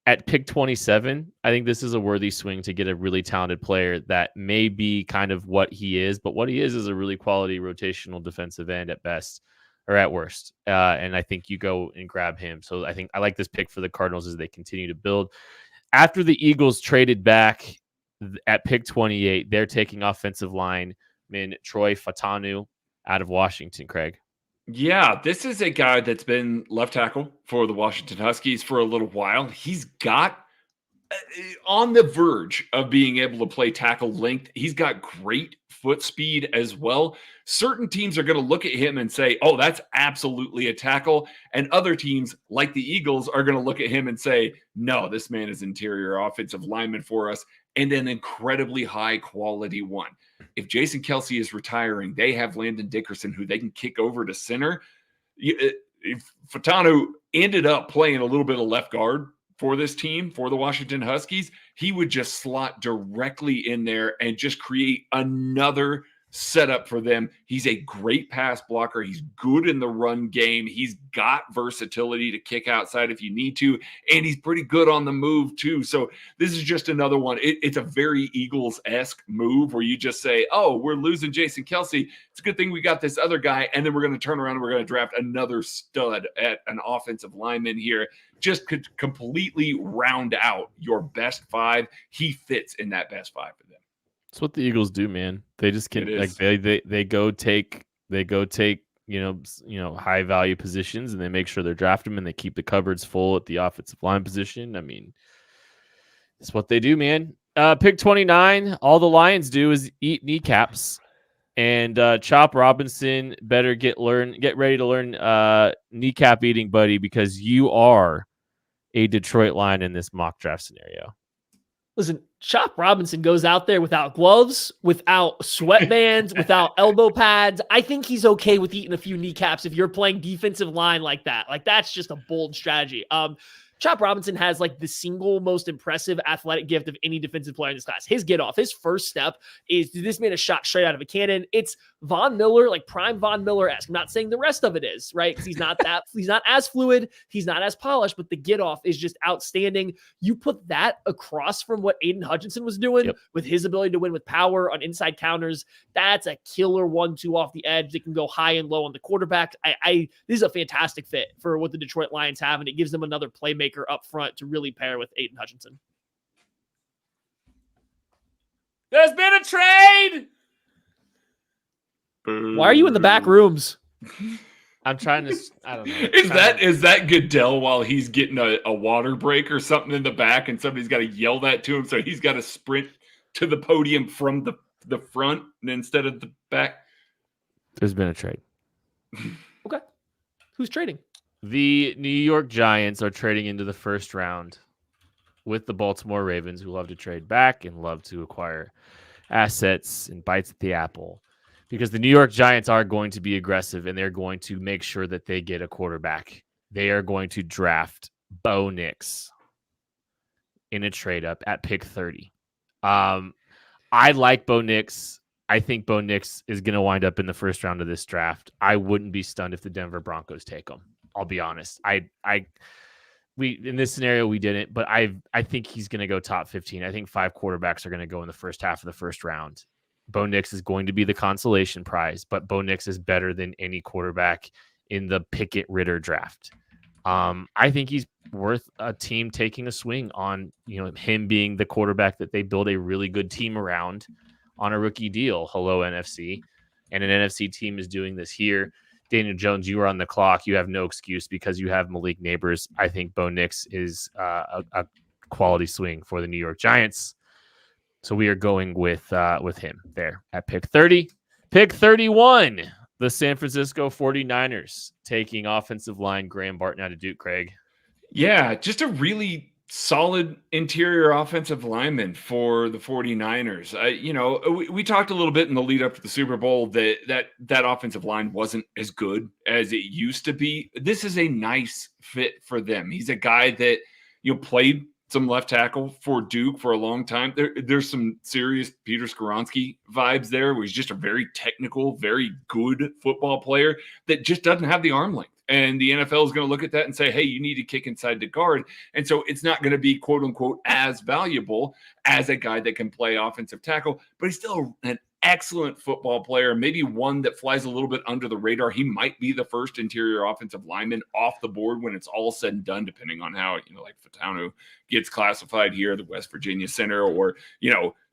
at pick 27, I think this is a worthy swing to get a really talented player that may be kind of what he is, but what he is a really quality rotational defensive end at best. or at worst. And I think you go and grab him. So I think I like this pick for the Cardinals as they continue to build. After the Eagles traded back at pick 28, they're taking offensive lineman Troy Fatanu out of Washington, Craig. Yeah, this is a guy that's been left tackle for the Washington Huskies for a little while. He's got on the verge of being able to play tackle length. He's got great foot speed as well. Certain teams are going to look at him and say, oh, that's absolutely a tackle. And other teams, like the Eagles, are going to look at him and say, no, this man is interior offensive lineman for us and an incredibly high quality one. If Jason Kelce is retiring, they have Landon Dickerson, who they can kick over to center. If Fatanu ended up playing a little bit of left guard for this team, for the Washington Huskies, he would just slot directly in there and just create another setup for them. He's a great pass blocker. He's good in the run game. He's got versatility to kick outside if you need to, and he's pretty good on the move too. So this is just another one. It's a very Eagles-esque move where you just say, oh, we're losing Jason Kelce. It's a good thing we got this other guy, and then we're going to turn around and we're going to draft another stud at an offensive lineman here. Just could completely round out your best five. He fits in that best five for them. That's what the Eagles do, man. They just can like they go take high value positions, and they make sure they're drafting them, and they keep the cupboards full at the offensive line position. I mean, it's what they do, man. Pick 29. All the Lions do is eat kneecaps, and Chop Robinson better get ready to learn kneecap eating, buddy, because you are a Detroit Lion in this mock draft scenario. Listen, Chop Robinson goes out there without gloves, without sweatbands, without elbow pads. I think he's okay with eating a few kneecaps if you're playing defensive line like that. Like, that's just a bold strategy. Chop Robinson has like the single most impressive athletic gift of any defensive player in this class. His get off, his first step is this man is shot straight out of a cannon. It's Von Miller, like prime Von Miller-esque. I'm not saying the rest of it is, right? Because he's not as fluid, he's not as polished, but the get off is just outstanding. You put that across from what Aiden Hutchinson was doing with his ability to win with power on inside counters. That's a killer 1-2 off the edge that can go high and low on the quarterback. This is a fantastic fit for what the Detroit Lions have, and it gives them another playmaker up front to really pair with Aiden Hutchinson. There's been a trade. Why are you in the back rooms? I'm trying to. I don't know. Is that Goodell while he's getting a water break or something in the back, and somebody's got to yell that to him, so he's got to sprint to the podium from the front instead of the back? There's been a trade. Okay, who's trading? The New York Giants are trading into the first round with the Baltimore Ravens, who love to trade back and love to acquire assets and bites at the apple, because the New York Giants are going to be aggressive, and they're going to make sure that they get a quarterback. They are going to draft Bo Nix in a trade up at pick 30. I like Bo Nix. I think Bo Nix is going to wind up in the first round of this draft. I wouldn't be stunned if the Denver Broncos take him. I'll be honest. We in this scenario we didn't, but I think he's going to go top 15. I think 5 quarterbacks are going to go in the first half of the first round. Bo Nix is going to be the consolation prize, but Bo Nix is better than any quarterback in the Pickett-Ritter draft. I think he's worth a team taking a swing on, him being the quarterback that they build a really good team around on a rookie deal. Hello, NFC. And an NFC team is doing this here. Daniel Jones, you are on the clock. You have no excuse because you have Malik Neighbors. I think Bo Nix is a quality swing for the New York Giants. So we are going with him there at pick 30. Pick 31, the San Francisco 49ers taking offensive line Graham Barton out of Duke, Craig. Yeah, just a really solid interior offensive lineman for the 49ers. We talked a little bit in the lead up to the Super Bowl that offensive line wasn't as good as it used to be. This is a nice fit for them. He's a guy that played some left tackle for Duke for a long time. There's some serious Peter Skoronski vibes there, where he's just a very technical, very good football player that just doesn't have the arm length. And the NFL is going to look at that and say, hey, you need to kick inside the guard. And so it's not going to be, quote unquote, as valuable as a guy that can play offensive tackle, but he's still an excellent football player, maybe one that flies a little bit under the radar. He might be the first interior offensive lineman off the board when it's all said and done, depending on how, like Fatanu gets classified here, the West Virginia center, or,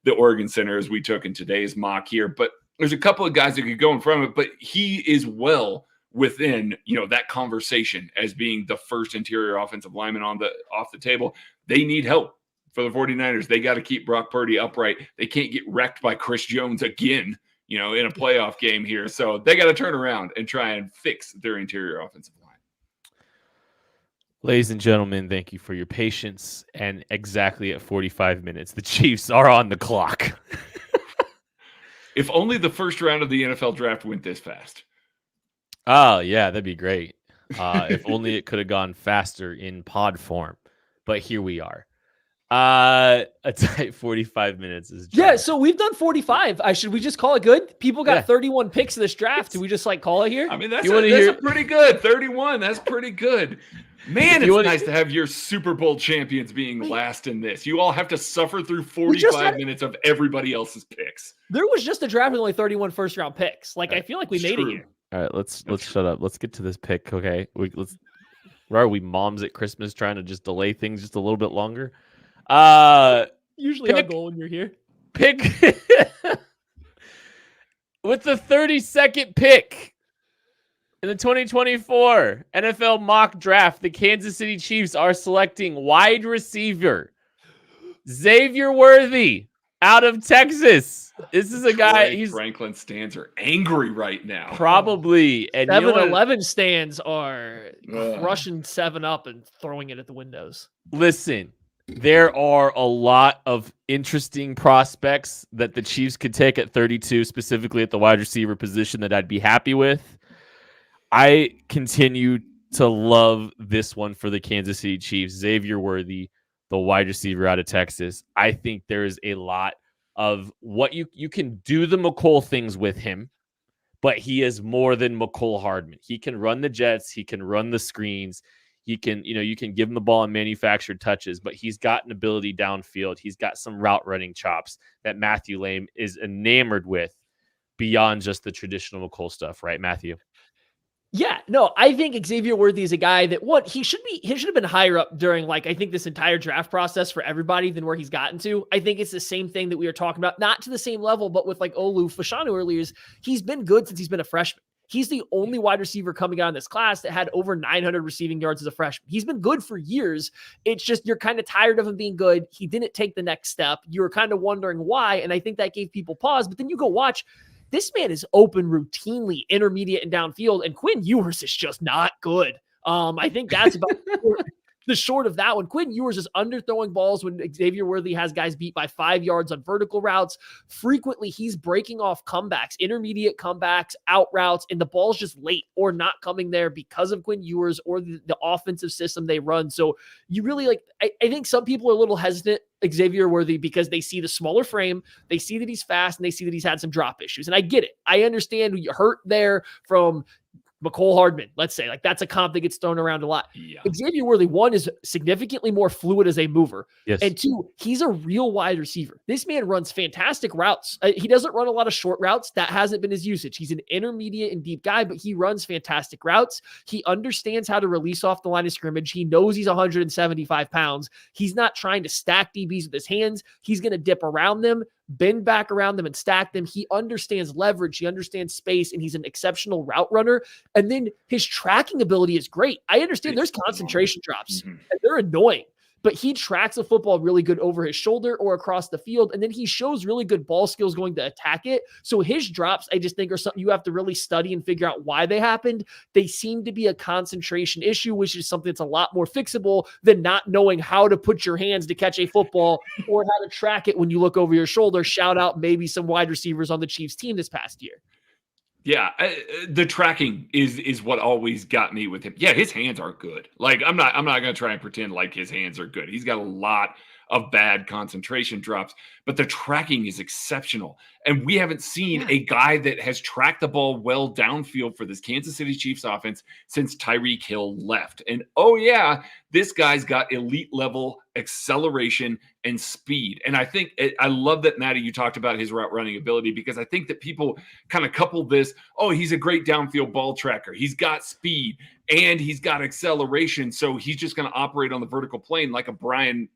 the Oregon center as we took in today's mock here. But there's a couple of guys that could go in front of it, but he is well within, that conversation as being the first interior offensive lineman off the table. They need help for the 49ers. They got to keep Brock Purdy upright. They can't get wrecked by Chris Jones again, in a playoff game here. So they got to turn around and try and fix their interior offensive line. Ladies and gentlemen, thank you for your patience. And exactly at 45 minutes, the Chiefs are on the clock. If only the first round of the NFL draft went this fast. Oh, yeah, that'd be great. If only it could have gone faster in pod form. But here we are. A tight 45 minutes is just... Yeah, so we've done 45. Should we just call it good? People got 31 picks in this draft. Do we just call it here? I mean, that's a pretty good 31. That's pretty good. Man, it's nice to have your Super Bowl champions being last in this. You all have to suffer through 45 minutes of everybody else's picks. There was just a draft with only 31 first-round picks. I feel like we made it here. All right, let's shut up. Let's get to this pick, okay? Are we moms at Christmas trying to just delay things just a little bit longer? Usually our goal when you're here. Pick with the 32nd pick. In the 2024 NFL mock draft, the Kansas City Chiefs are selecting wide receiver Xavier Worthy out of Texas. This is a guy. Franklin stands are angry right now. Probably. And 7-Eleven stands are crushing 7-Up and throwing it at the windows. Listen, there are a lot of interesting prospects that the Chiefs could take at 32, specifically at the wide receiver position, that I'd be happy with. I continue to love this one for the Kansas City Chiefs. Xavier Worthy, the wide receiver out of Texas. I think there is a lot of what you can do the McColl things with him, but he is more than McColl Hardman. He can run the jets. He can run the screens. He can, you can give him the ball in manufactured touches, but he's got an ability downfield. He's got some route running chops that Matthew Lame is enamored with beyond just the traditional McColl stuff, right, Matthew? Yeah, no, I think Xavier Worthy is a guy that he should have been higher up during I think this entire draft process for everybody than where he's gotten to. I think it's the same thing that we were talking about, not to the same level, but with Olu Fashanu earlier, he's been good since he's been a freshman. He's the only wide receiver coming out in this class that had over 900 receiving yards as a freshman. He's been good for years. It's just you're kind of tired of him being good. He didn't take the next step. You were kind of wondering why, and I think that gave people pause. But then you go watch. This man is open routinely, intermediate and downfield, and Quinn Ewers is just not good. I think that's about the short of that one. Quinn Ewers is underthrowing balls when Xavier Worthy has guys beat by 5 yards on vertical routes. Frequently, he's breaking off comebacks, intermediate comebacks, out routes, and the ball's just late or not coming there because of Quinn Ewers or the offensive system they run. So you really I think some people are a little hesitant Xavier Worthy because they see the smaller frame, they see that he's fast, and they see that he's had some drop issues. And I get it. I understand you hurt there from McColl Hardman, let's say. That's a comp that gets thrown around a lot. Yeah. Xavier Worthy, one, is significantly more fluid as a mover. Yes. And two, he's a real wide receiver. This man runs fantastic routes. He doesn't run a lot of short routes. That hasn't been his usage. He's an intermediate and deep guy, but he runs fantastic routes. He understands how to release off the line of scrimmage. He knows he's 175 pounds. He's not trying to stack DBs with his hands. He's going to dip around them, bend back around them, and stack them. He understands leverage. He understands space, and he's an exceptional route runner. And then his tracking ability is great. I understand there's concentration drops, and they're annoying, but he tracks the football really good over his shoulder or across the field. And then he shows really good ball skills going to attack it. So his drops, I just think, are something you have to really study and figure out why they happened. They seem to be a concentration issue, which is something that's a lot more fixable than not knowing how to put your hands to catch a football or how to track it when you look over your shoulder. Shout out maybe some wide receivers on the Chiefs team this past year. Yeah, the tracking is what always got me with him. Yeah, his hands are good. I'm not going to try and pretend like his hands are good. He's got a lot of bad concentration drops, but the tracking is exceptional. And we haven't seen a guy that has tracked the ball well downfield for this Kansas City Chiefs offense since Tyreek Hill left. And oh yeah, this guy's got elite level acceleration and speed. And I love that, Maddie, you talked about his route running ability, because I think that people kind of couple this, oh, he's a great downfield ball tracker. He's got speed and he's got acceleration. So he's just going to operate on the vertical plane like a Brian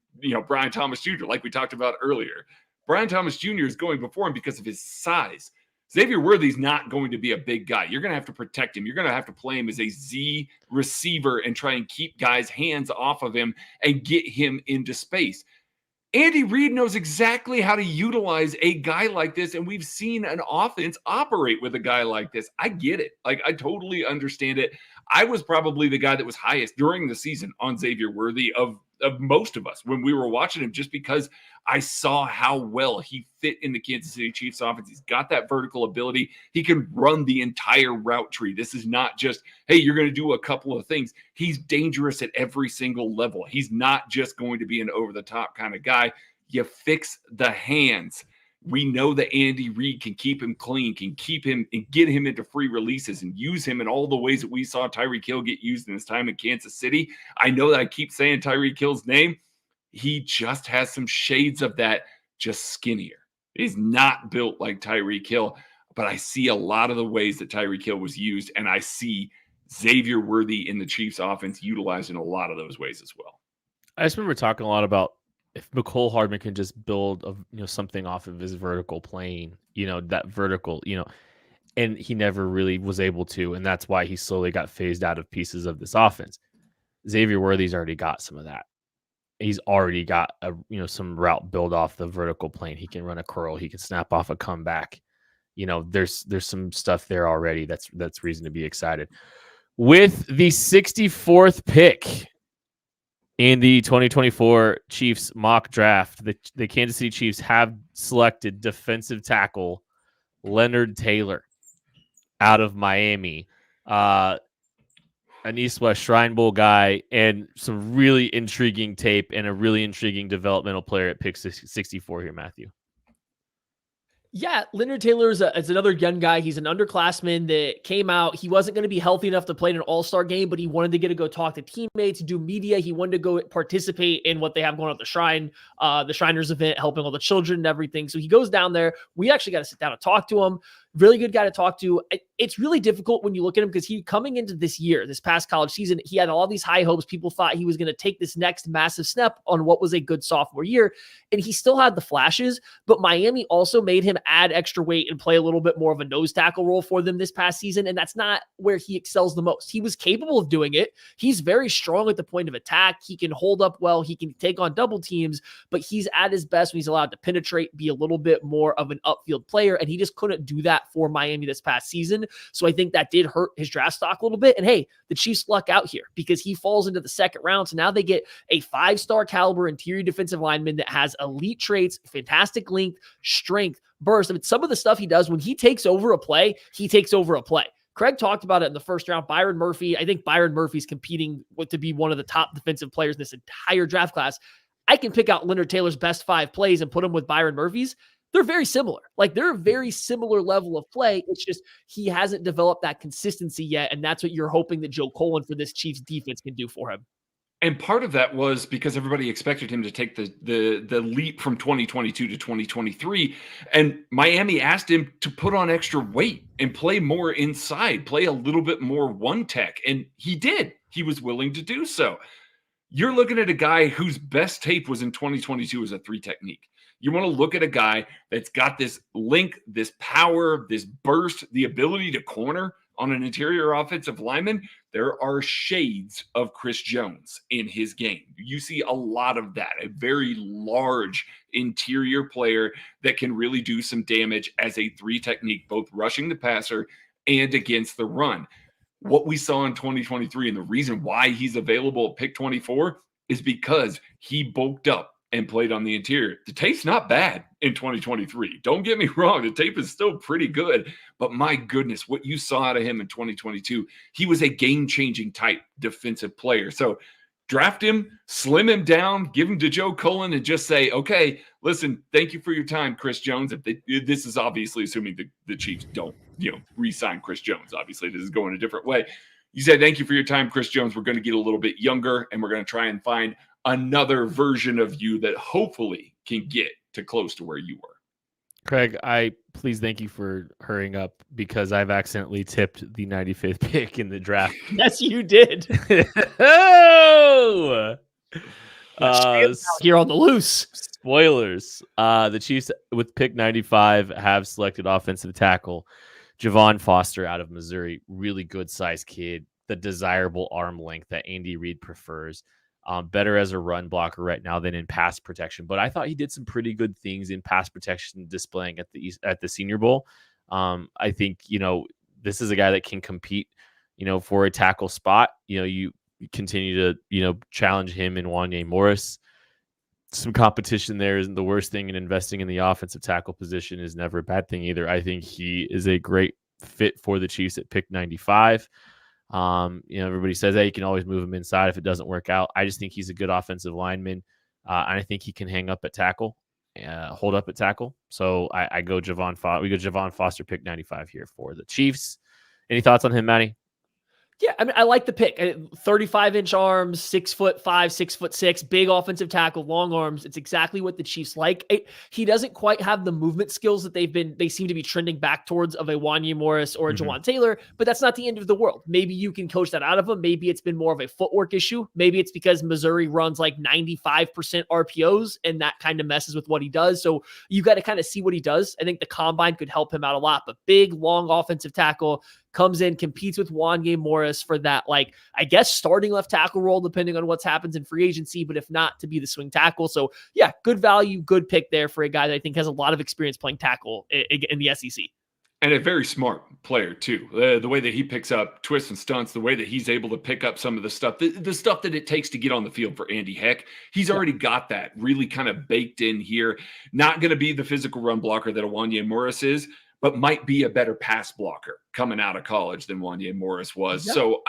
Thomas Jr., like we talked about earlier. Brian Thomas Jr. is going before him because of his size. Xavier Worthy's not going to be a big guy. You're going to have to protect him. You're going to have to play him as a Z receiver and try and keep guys' hands off of him and get him into space. Andy Reid knows exactly how to utilize a guy like this, and we've seen an offense operate with a guy like this. I get it. Like, I totally understand it. I was probably the guy that was highest during the season on Xavier Worthy of most of us when we were watching him, just because I saw how well he fit in the Kansas City Chiefs offense. He's got that vertical ability. He can run the entire route tree. This is not just, hey, you're going to do a couple of things. He's dangerous at every single level. He's not just going to be an over-the-top kind of guy. You fix the hands. We know that Andy Reid can keep him clean, can keep him and get him into free releases and use him in all the ways that we saw Tyreek Hill get used in his time in Kansas City. I know that I keep saying Tyreek Hill's name. He just has some shades of that, just skinnier. He's not built like Tyreek Hill, but I see a lot of the ways that Tyreek Hill was used, and I see Xavier Worthy in the Chiefs offense utilizing a lot of those ways as well. I just remember talking a lot about if McCole Hardman can just build something off of his vertical plane, that vertical, and he never really was able to, and that's why he slowly got phased out of pieces of this offense. Xavier Worthy's already got some of that. He's already got some route build off the vertical plane. He can run a curl. He can snap off a comeback. There's some stuff there already. That's reason to be excited. With the 64th pick in the 2024 Chiefs mock draft, the Kansas City Chiefs have selected defensive tackle Leonard Taylor out of Miami. An East West Shrine Bowl guy, and some really intriguing tape and a really intriguing developmental player at pick 64 here, Matthew. Yeah, Leonard Taylor is another young guy. He's an underclassman that came out. He wasn't going to be healthy enough to play in an all-star game, but he wanted to get to go talk to teammates, do media. He wanted to go participate in what they have going on at the Shrine, the Shriners event, helping all the children and everything. So he goes down there. We actually got to sit down and talk to him. Really good guy to talk to. It's really difficult when you look at him because he coming into this past college season, he had all these high hopes. People thought he was going to take this next massive step on what was a good sophomore year. And he still had the flashes, but Miami also made him add extra weight and play a little bit more of a nose tackle role for them this past season. And that's not where he excels the most. He was capable of doing it. He's very strong at the point of attack. He can hold up well. He can take on double teams, but he's at his best when he's allowed to penetrate, be a little bit more of an upfield player. And he just couldn't do that for Miami this past season. So I think that did hurt his draft stock a little bit. And hey, the Chiefs luck out here because he falls into the second round. So now they get a 5-star caliber interior defensive lineman that has elite traits, fantastic length, strength, burst. I mean, some of the stuff he does when he takes over a play, he takes over a play. Craig talked about it in the first round. Byron Murphy, I think Byron Murphy's competing to be one of the top defensive players in this entire draft class. I can pick out Leonard Taylor's best 5 plays and put him with Byron Murphy's. They're very similar. Like, they're a very similar level of play. It's just he hasn't developed that consistency yet, and that's what you're hoping that Joe Colin for this Chiefs defense can do for him. And part of that was because everybody expected him to take the leap from 2022 to 2023. And Miami asked him to put on extra weight and play more inside, play a little bit more one tech. And he did. He was willing to do so. You're looking at a guy whose best tape was in 2022 as a 3 technique. You want to look at a guy that's got this length, this power, this burst, the ability to corner on an interior offensive lineman. There are shades of Chris Jones in his game. You see a lot of that, a very large interior player that can really do some damage as a 3 technique, both rushing the passer and against the run. What we saw in 2023 and the reason why he's available at pick 24 is because he bulked up and played on the interior. The tape's not bad in 2023. Don't get me wrong. The tape is still pretty good, but my goodness, what you saw out of him in 2022, he was a game-changing type defensive player. So draft him, slim him down, give him to Joe Cullen, and just say, okay, listen, thank you for your time, Chris Jones. This is obviously assuming the Chiefs don't, re-sign Chris Jones. Obviously, this is going a different way. You say, thank you for your time, Chris Jones. We're going to get a little bit younger, and we're going to try and find another version of you that hopefully can get to close to where you were. Craig, please thank you for hurrying up because I've accidentally tipped the 95th pick in the draft. Yes, you did. Oh! Here on the loose. Spoilers. The Chiefs with pick 95 have selected offensive tackle Javon Foster out of Missouri. Really good sized kid. The desirable arm length that Andy Reid prefers. Better as a run blocker right now than in pass protection. But I thought he did some pretty good things in pass protection displaying at the Senior Bowl. I think, this is a guy that can compete, for a tackle spot. You continue to, challenge him and Wanye Morris. Some competition there isn't the worst thing, and investing in the offensive tackle position is never a bad thing either. I think he is a great fit for the Chiefs at pick 95. Everybody says, hey, you can always move him inside if it doesn't work out. I just think he's a good offensive lineman. And I think he can hang up at tackle, hold up at tackle. So I go Javon Foster. We go Javon Foster, pick 95 here for the Chiefs. Any thoughts on him, Matty? Yeah, I mean, I like the pick. 35-inch arms, 6'5", 6'6", big offensive tackle, long arms. It's exactly what the Chiefs like. He doesn't quite have the movement skills that they seem to be trending back towards of a Wanye Morris or a Jawan Taylor, but that's not the end of the world. Maybe you can coach that out of him. Maybe it's been more of a footwork issue. Maybe it's because Missouri runs like 95% RPOs, and that kind of messes with what he does. So you got to kind of see what he does. I think the combine could help him out a lot, but big, long offensive tackle, comes in, competes with Wanye Morris for that, I guess, starting left tackle role, depending on what happens in free agency, but if not, to be the swing tackle. So yeah, good value, good pick there for a guy that I think has a lot of experience playing tackle in the SEC. And a very smart player, too. The way that he picks up twists and stunts, the way that he's able to pick up some of the stuff that it takes to get on the field for Andy Heck, he's already got that really kind of baked in here. Not going to be the physical run blocker that a Wanye Morris is, but might be a better pass blocker coming out of college than Wanye Morris was. Yeah. So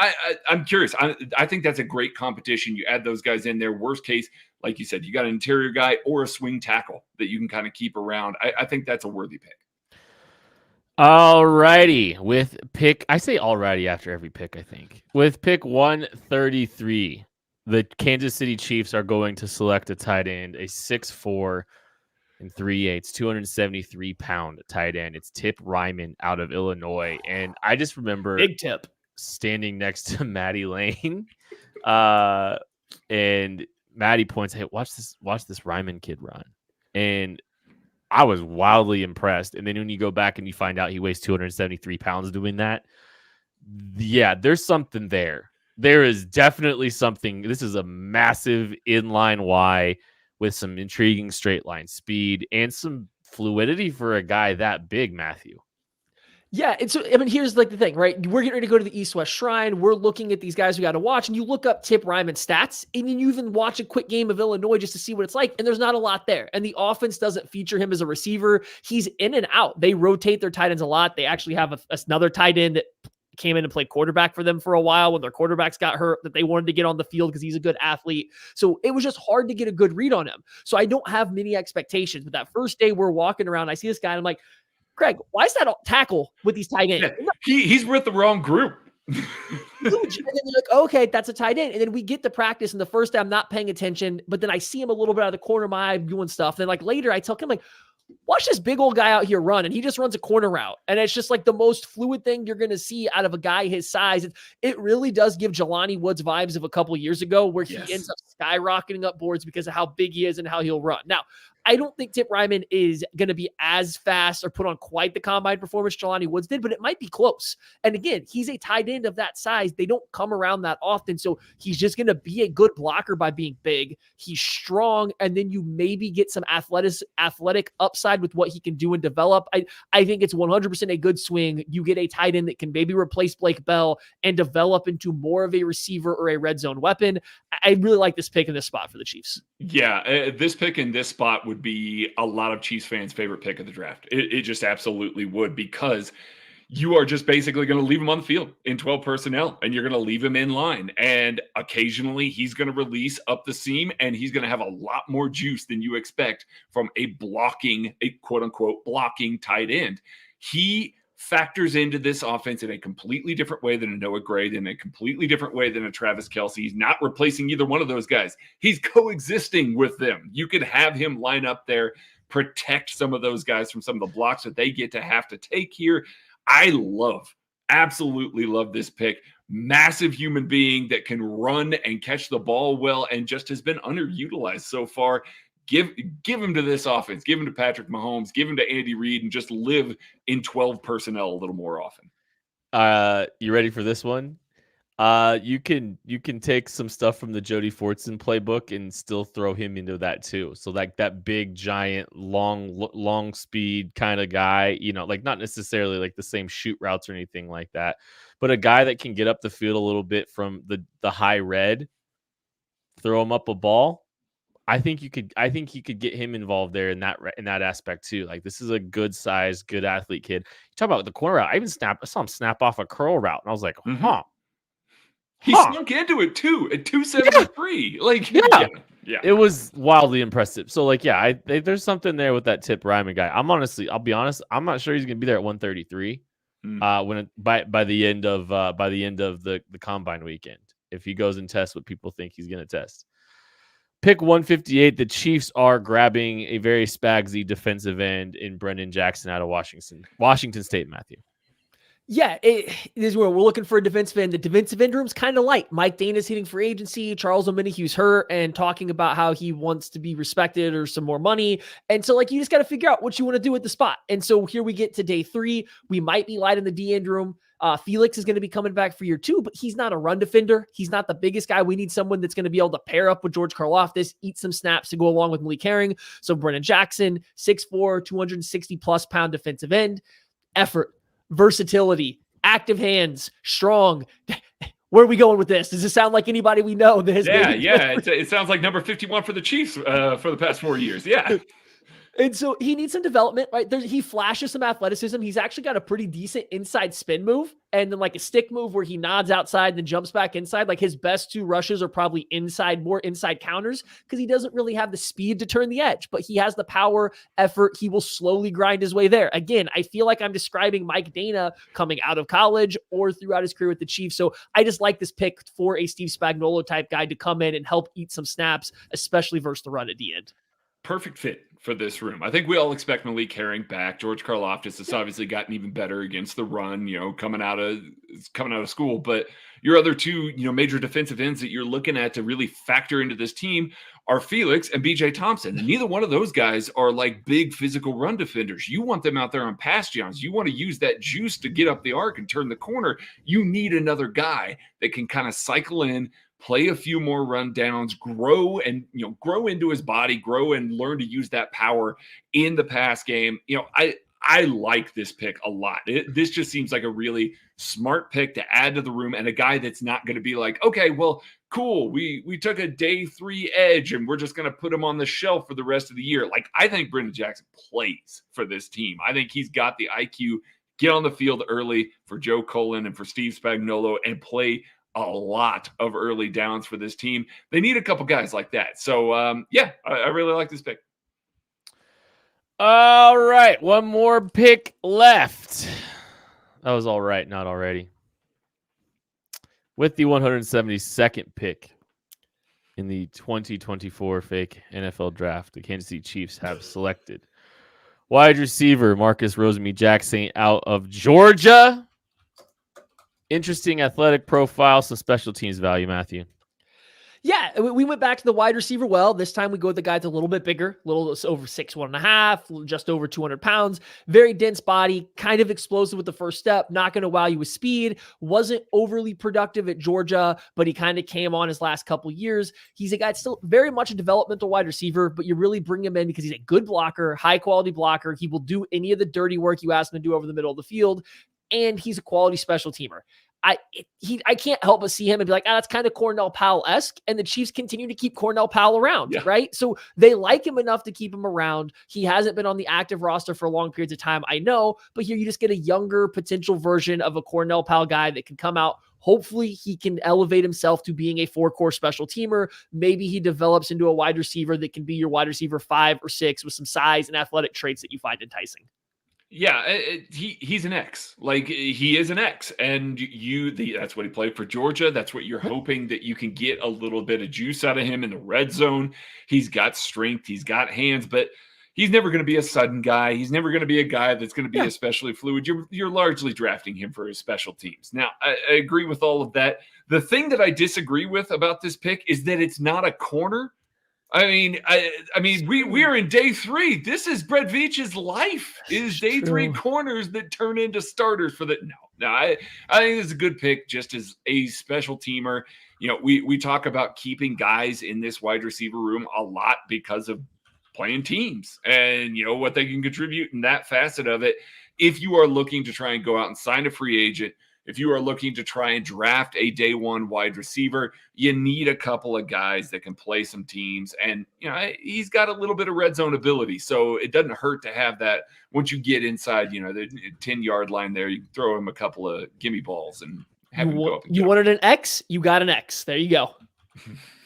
I'm curious. I think that's a great competition. You add those guys in there. Worst case, like you said, you got an interior guy or a swing tackle that you can kind of keep around. I think that's a worthy pick. All righty. With pick, I say alrighty after every pick, I think. With pick 133, the Kansas City Chiefs are going to select a tight end, a 6'4", and 3/8, 273-pound tight end. It's Tip Ryman out of Illinois. And I just remember big Tip standing next to Maddie Lane. And Maddie points, hey, watch this Ryman kid run. And I was wildly impressed. And then when you go back and you find out he weighs 273 pounds doing that, yeah, there's something there. There is definitely something. This is a massive inline Y with some intriguing straight line speed and some fluidity for a guy that big, Matthew. Yeah, and so, I mean, here's the thing, right? We're getting ready to go to the East-West Shrine. We're looking at these guys we got to watch, and you look up Tip Ryman's stats, and then you even watch a quick game of Illinois just to see what it's like, and there's not a lot there. And the offense doesn't feature him as a receiver. He's in and out. They rotate their tight ends a lot. They actually have another tight end that came in and played quarterback for them for a while when their quarterbacks got hurt, that they wanted to get on the field because he's a good athlete. So it was just hard to get a good read on him. So I don't have many expectations. But that first day we're walking around, I see this guy, and I'm like, Craig, why is that tackle with these tight ends? Yeah, he's with the wrong group. And then they're like, okay, that's a tight end. And then we get to practice, and the first day I'm not paying attention, but then I see him a little bit out of the corner of my eye doing stuff. Then later I tell him, watch this big old guy out here run, and he just runs a corner route. And it's just the most fluid thing you're going to see out of a guy his size. It really does give Jelani Woods vibes of a couple of years ago where he ends up skyrocketing up boards because of how big he is and how he'll run. Now, I don't think Tip Ryman is going to be as fast or put on quite the combine performance Jelani Woods did, but it might be close. And again, he's a tight end of that size. They don't come around that often. So he's just going to be a good blocker by being big. He's strong. And then you maybe get some athletic upside with what he can do and develop. I think it's 100% a good swing. You get a tight end that can maybe replace Blake Bell and develop into more of a receiver or a red zone weapon. I really like this pick in this spot for the Chiefs. Yeah, this pick in this spot would be a lot of Chiefs fans' favorite pick of the draft. It just absolutely would, because you are just basically going to leave him on the field in 12 personnel, and you're going to leave him in line. And occasionally he's going to release up the seam, and he's going to have a lot more juice than you expect from a quote unquote blocking tight end. He factors into this offense in a completely different way than a Noah Gray, in a completely different way than a Travis Kelce. He's not replacing either one of those guys. He's coexisting with them. You could have him line up there, protect some of those guys from some of the blocks that they get to have to take here. I absolutely love this pick. Massive human being that can run and catch the ball well and just has been underutilized so far. Give him to this offense. Give him to Patrick Mahomes. Give him to Andy Reid, and just live in 12 personnel a little more often. You ready for this one? You can take some stuff from the Jody Fortson playbook and still throw him into that too. So like that big, giant, long speed kind of guy, like not necessarily like the same shoot routes or anything like that, but a guy that can get up the field a little bit from the high red, throw him up a ball. I think you could get him involved there in that aspect too. Like this is a good size, good athlete kid. You talk about the corner route. I saw him snap off a curl route, and I was like, He snuck into it too at 273. Yeah. Like, yeah, it was wildly impressive. So like, yeah, there's something there with that Tip Ryman guy. I'll be honest, I'm not sure he's gonna be there at 133 by the end of the combine weekend, if he goes and tests what people think he's gonna test. Pick 158. The Chiefs are grabbing a very spagsy defensive end in Brendan Jackson out of Washington State, Matthew. Yeah, this is where we're looking for a defensive end. The defensive end room's kind of light. Mike Dana's hitting free agency. Charles Omenihu's hurt and talking about how he wants to be respected or some more money. And so, like, you just got to figure out what you want to do with the spot. And so here we get to day 3. We might be light in the D end room. Felix is going to be coming back for year 2, but he's not a run defender. He's not the biggest guy. We need someone that's going to be able to pair up with George Karlaftis, eat some snaps to go along with Malik Herring. So Brennan Jackson, 6'4", 260-plus pound defensive end. Effort, versatility, active hands, strong. Where are we going with this? Does it sound like anybody we know that has it sounds like number 51 for the Chiefs for the past 4 years. Yeah. And so he needs some development, right? He flashes some athleticism. He's actually got a pretty decent inside spin move, and then like a stick move where he nods outside and then jumps back inside. Like his best 2 rushes are probably more inside counters because he doesn't really have the speed to turn the edge, but he has the power, effort. He will slowly grind his way there. Again, I feel like I'm describing Mike Dana coming out of college or throughout his career with the Chiefs. So I just like this pick for a Steve Spagnuolo type guy to come in and help eat some snaps, especially versus the run at the end. Perfect fit for this room. I think we all expect Malik Herring back. George Karlaftis has obviously gotten even better against the run, coming out of school. But your other 2, major defensive ends that you're looking at to really factor into this team are Felix and BJ Thompson. And neither one of those guys are like big physical run defenders. You want them out there on pass downs. You want to use that juice to get up the arc and turn the corner. You need another guy that can kind of cycle in, play a few more run downs, grow into his body, grow and learn to use that power in the pass game. I like this pick a lot. This just seems like a really smart pick to add to the room, and a guy that's not going to be like, okay, well, cool. We took a day 3 edge and we're just going to put him on the shelf for the rest of the year. Like, I think Brendan Jackson plays for this team. I think he's got the IQ, get on the field early for Joe Cullen and for Steve Spagnuolo and play a lot of early downs for this team. They need a couple guys like that. So, I really like this pick. All right. One more pick left. That was all right, not already. With the 172nd pick in the 2024 fake NFL draft, the Kansas City Chiefs have selected wide receiver Marcus Rosemy-Jacksaint out of Georgia. Interesting athletic profile, some special teams value, Matthew. Yeah, we went back to the wide receiver well. This time we go with the guy that's a little bit bigger, a little over 6'1.5", just over 200 pounds. Very dense body, kind of explosive with the first step. Not going to wow you with speed. Wasn't overly productive at Georgia, but he kind of came on his last couple years. He's a guy that's still very much a developmental wide receiver, but you really bring him in because he's a good blocker, high-quality blocker. He will do any of the dirty work you ask him to do over the middle of the field, and he's a quality special teamer. I can't help but see him and be like, that's kind of Cornell Powell-esque. And the Chiefs continue to keep Cornell Powell around, right? So they like him enough to keep him around. He hasn't been on the active roster for long periods of time, I know, but here you just get a younger potential version of a Cornell Powell guy that can come out. Hopefully he can elevate himself to being a 4-core special teamer. Maybe he develops into a wide receiver that can be your wide receiver 5 or 6 with some size and athletic traits that you find enticing. Yeah, he's an X. Like, he is an X, and that's what he played for Georgia. That's what you're hoping, that you can get a little bit of juice out of him in the red zone. He's got strength, he's got hands, but he's never going to be a sudden guy. He's never going to be a guy that's going to be especially fluid. You're largely drafting him for his special teams. Now, I agree with all of that. The thing that I disagree with about this pick is that it's not a corner. I mean, we are in day 3. This is Brett Veach's life. Is day 3 corners that turn into starters for the no. I think it's a good pick just as a special teamer. You know, we talk about keeping guys in this wide receiver room a lot because of playing teams and what they can contribute in that facet of it. If you are looking to try and go out and sign a free agent, if you are looking to try and draft a day 1 wide receiver, you need a couple of guys that can play some teams. And, he's got a little bit of red zone ability. So it doesn't hurt to have that once you get inside, the 10-yard line there. You can throw him a couple of gimme balls and have him go up and you wanted an X? You got an X. There you go.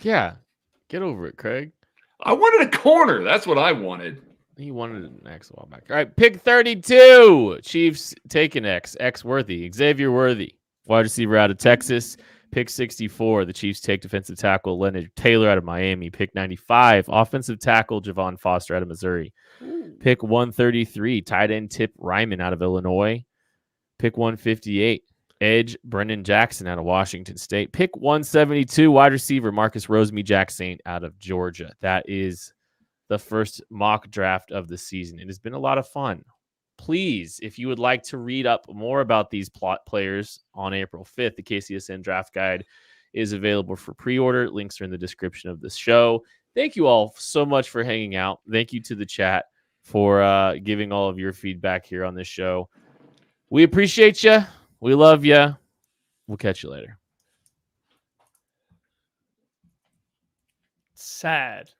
Yeah. Get over it, Craig. I wanted a corner. That's what I wanted. He wanted an X a while back. All right, pick 32. Chiefs take an X. X Worthy. Xavier Worthy, wide receiver out of Texas. Pick 64. The Chiefs take defensive tackle Leonard Taylor out of Miami. Pick 95. Offensive tackle Javon Foster out of Missouri. Pick 133. Tight end Tip Ryman out of Illinois. Pick 158. Edge Brendan Jackson out of Washington State. Pick 172. Wide receiver Marcus Rosemy-Jack Saint out of Georgia. That is the first mock draft of the season. It has been a lot of fun. Please, if you would like to read up more about these players on April 5th, the KCSN draft guide is available for pre-order. Links are in the description of this show. Thank you all so much for hanging out. Thank you to the chat for giving all of your feedback here on this show. We appreciate you. We love you. We'll catch you later. Sad.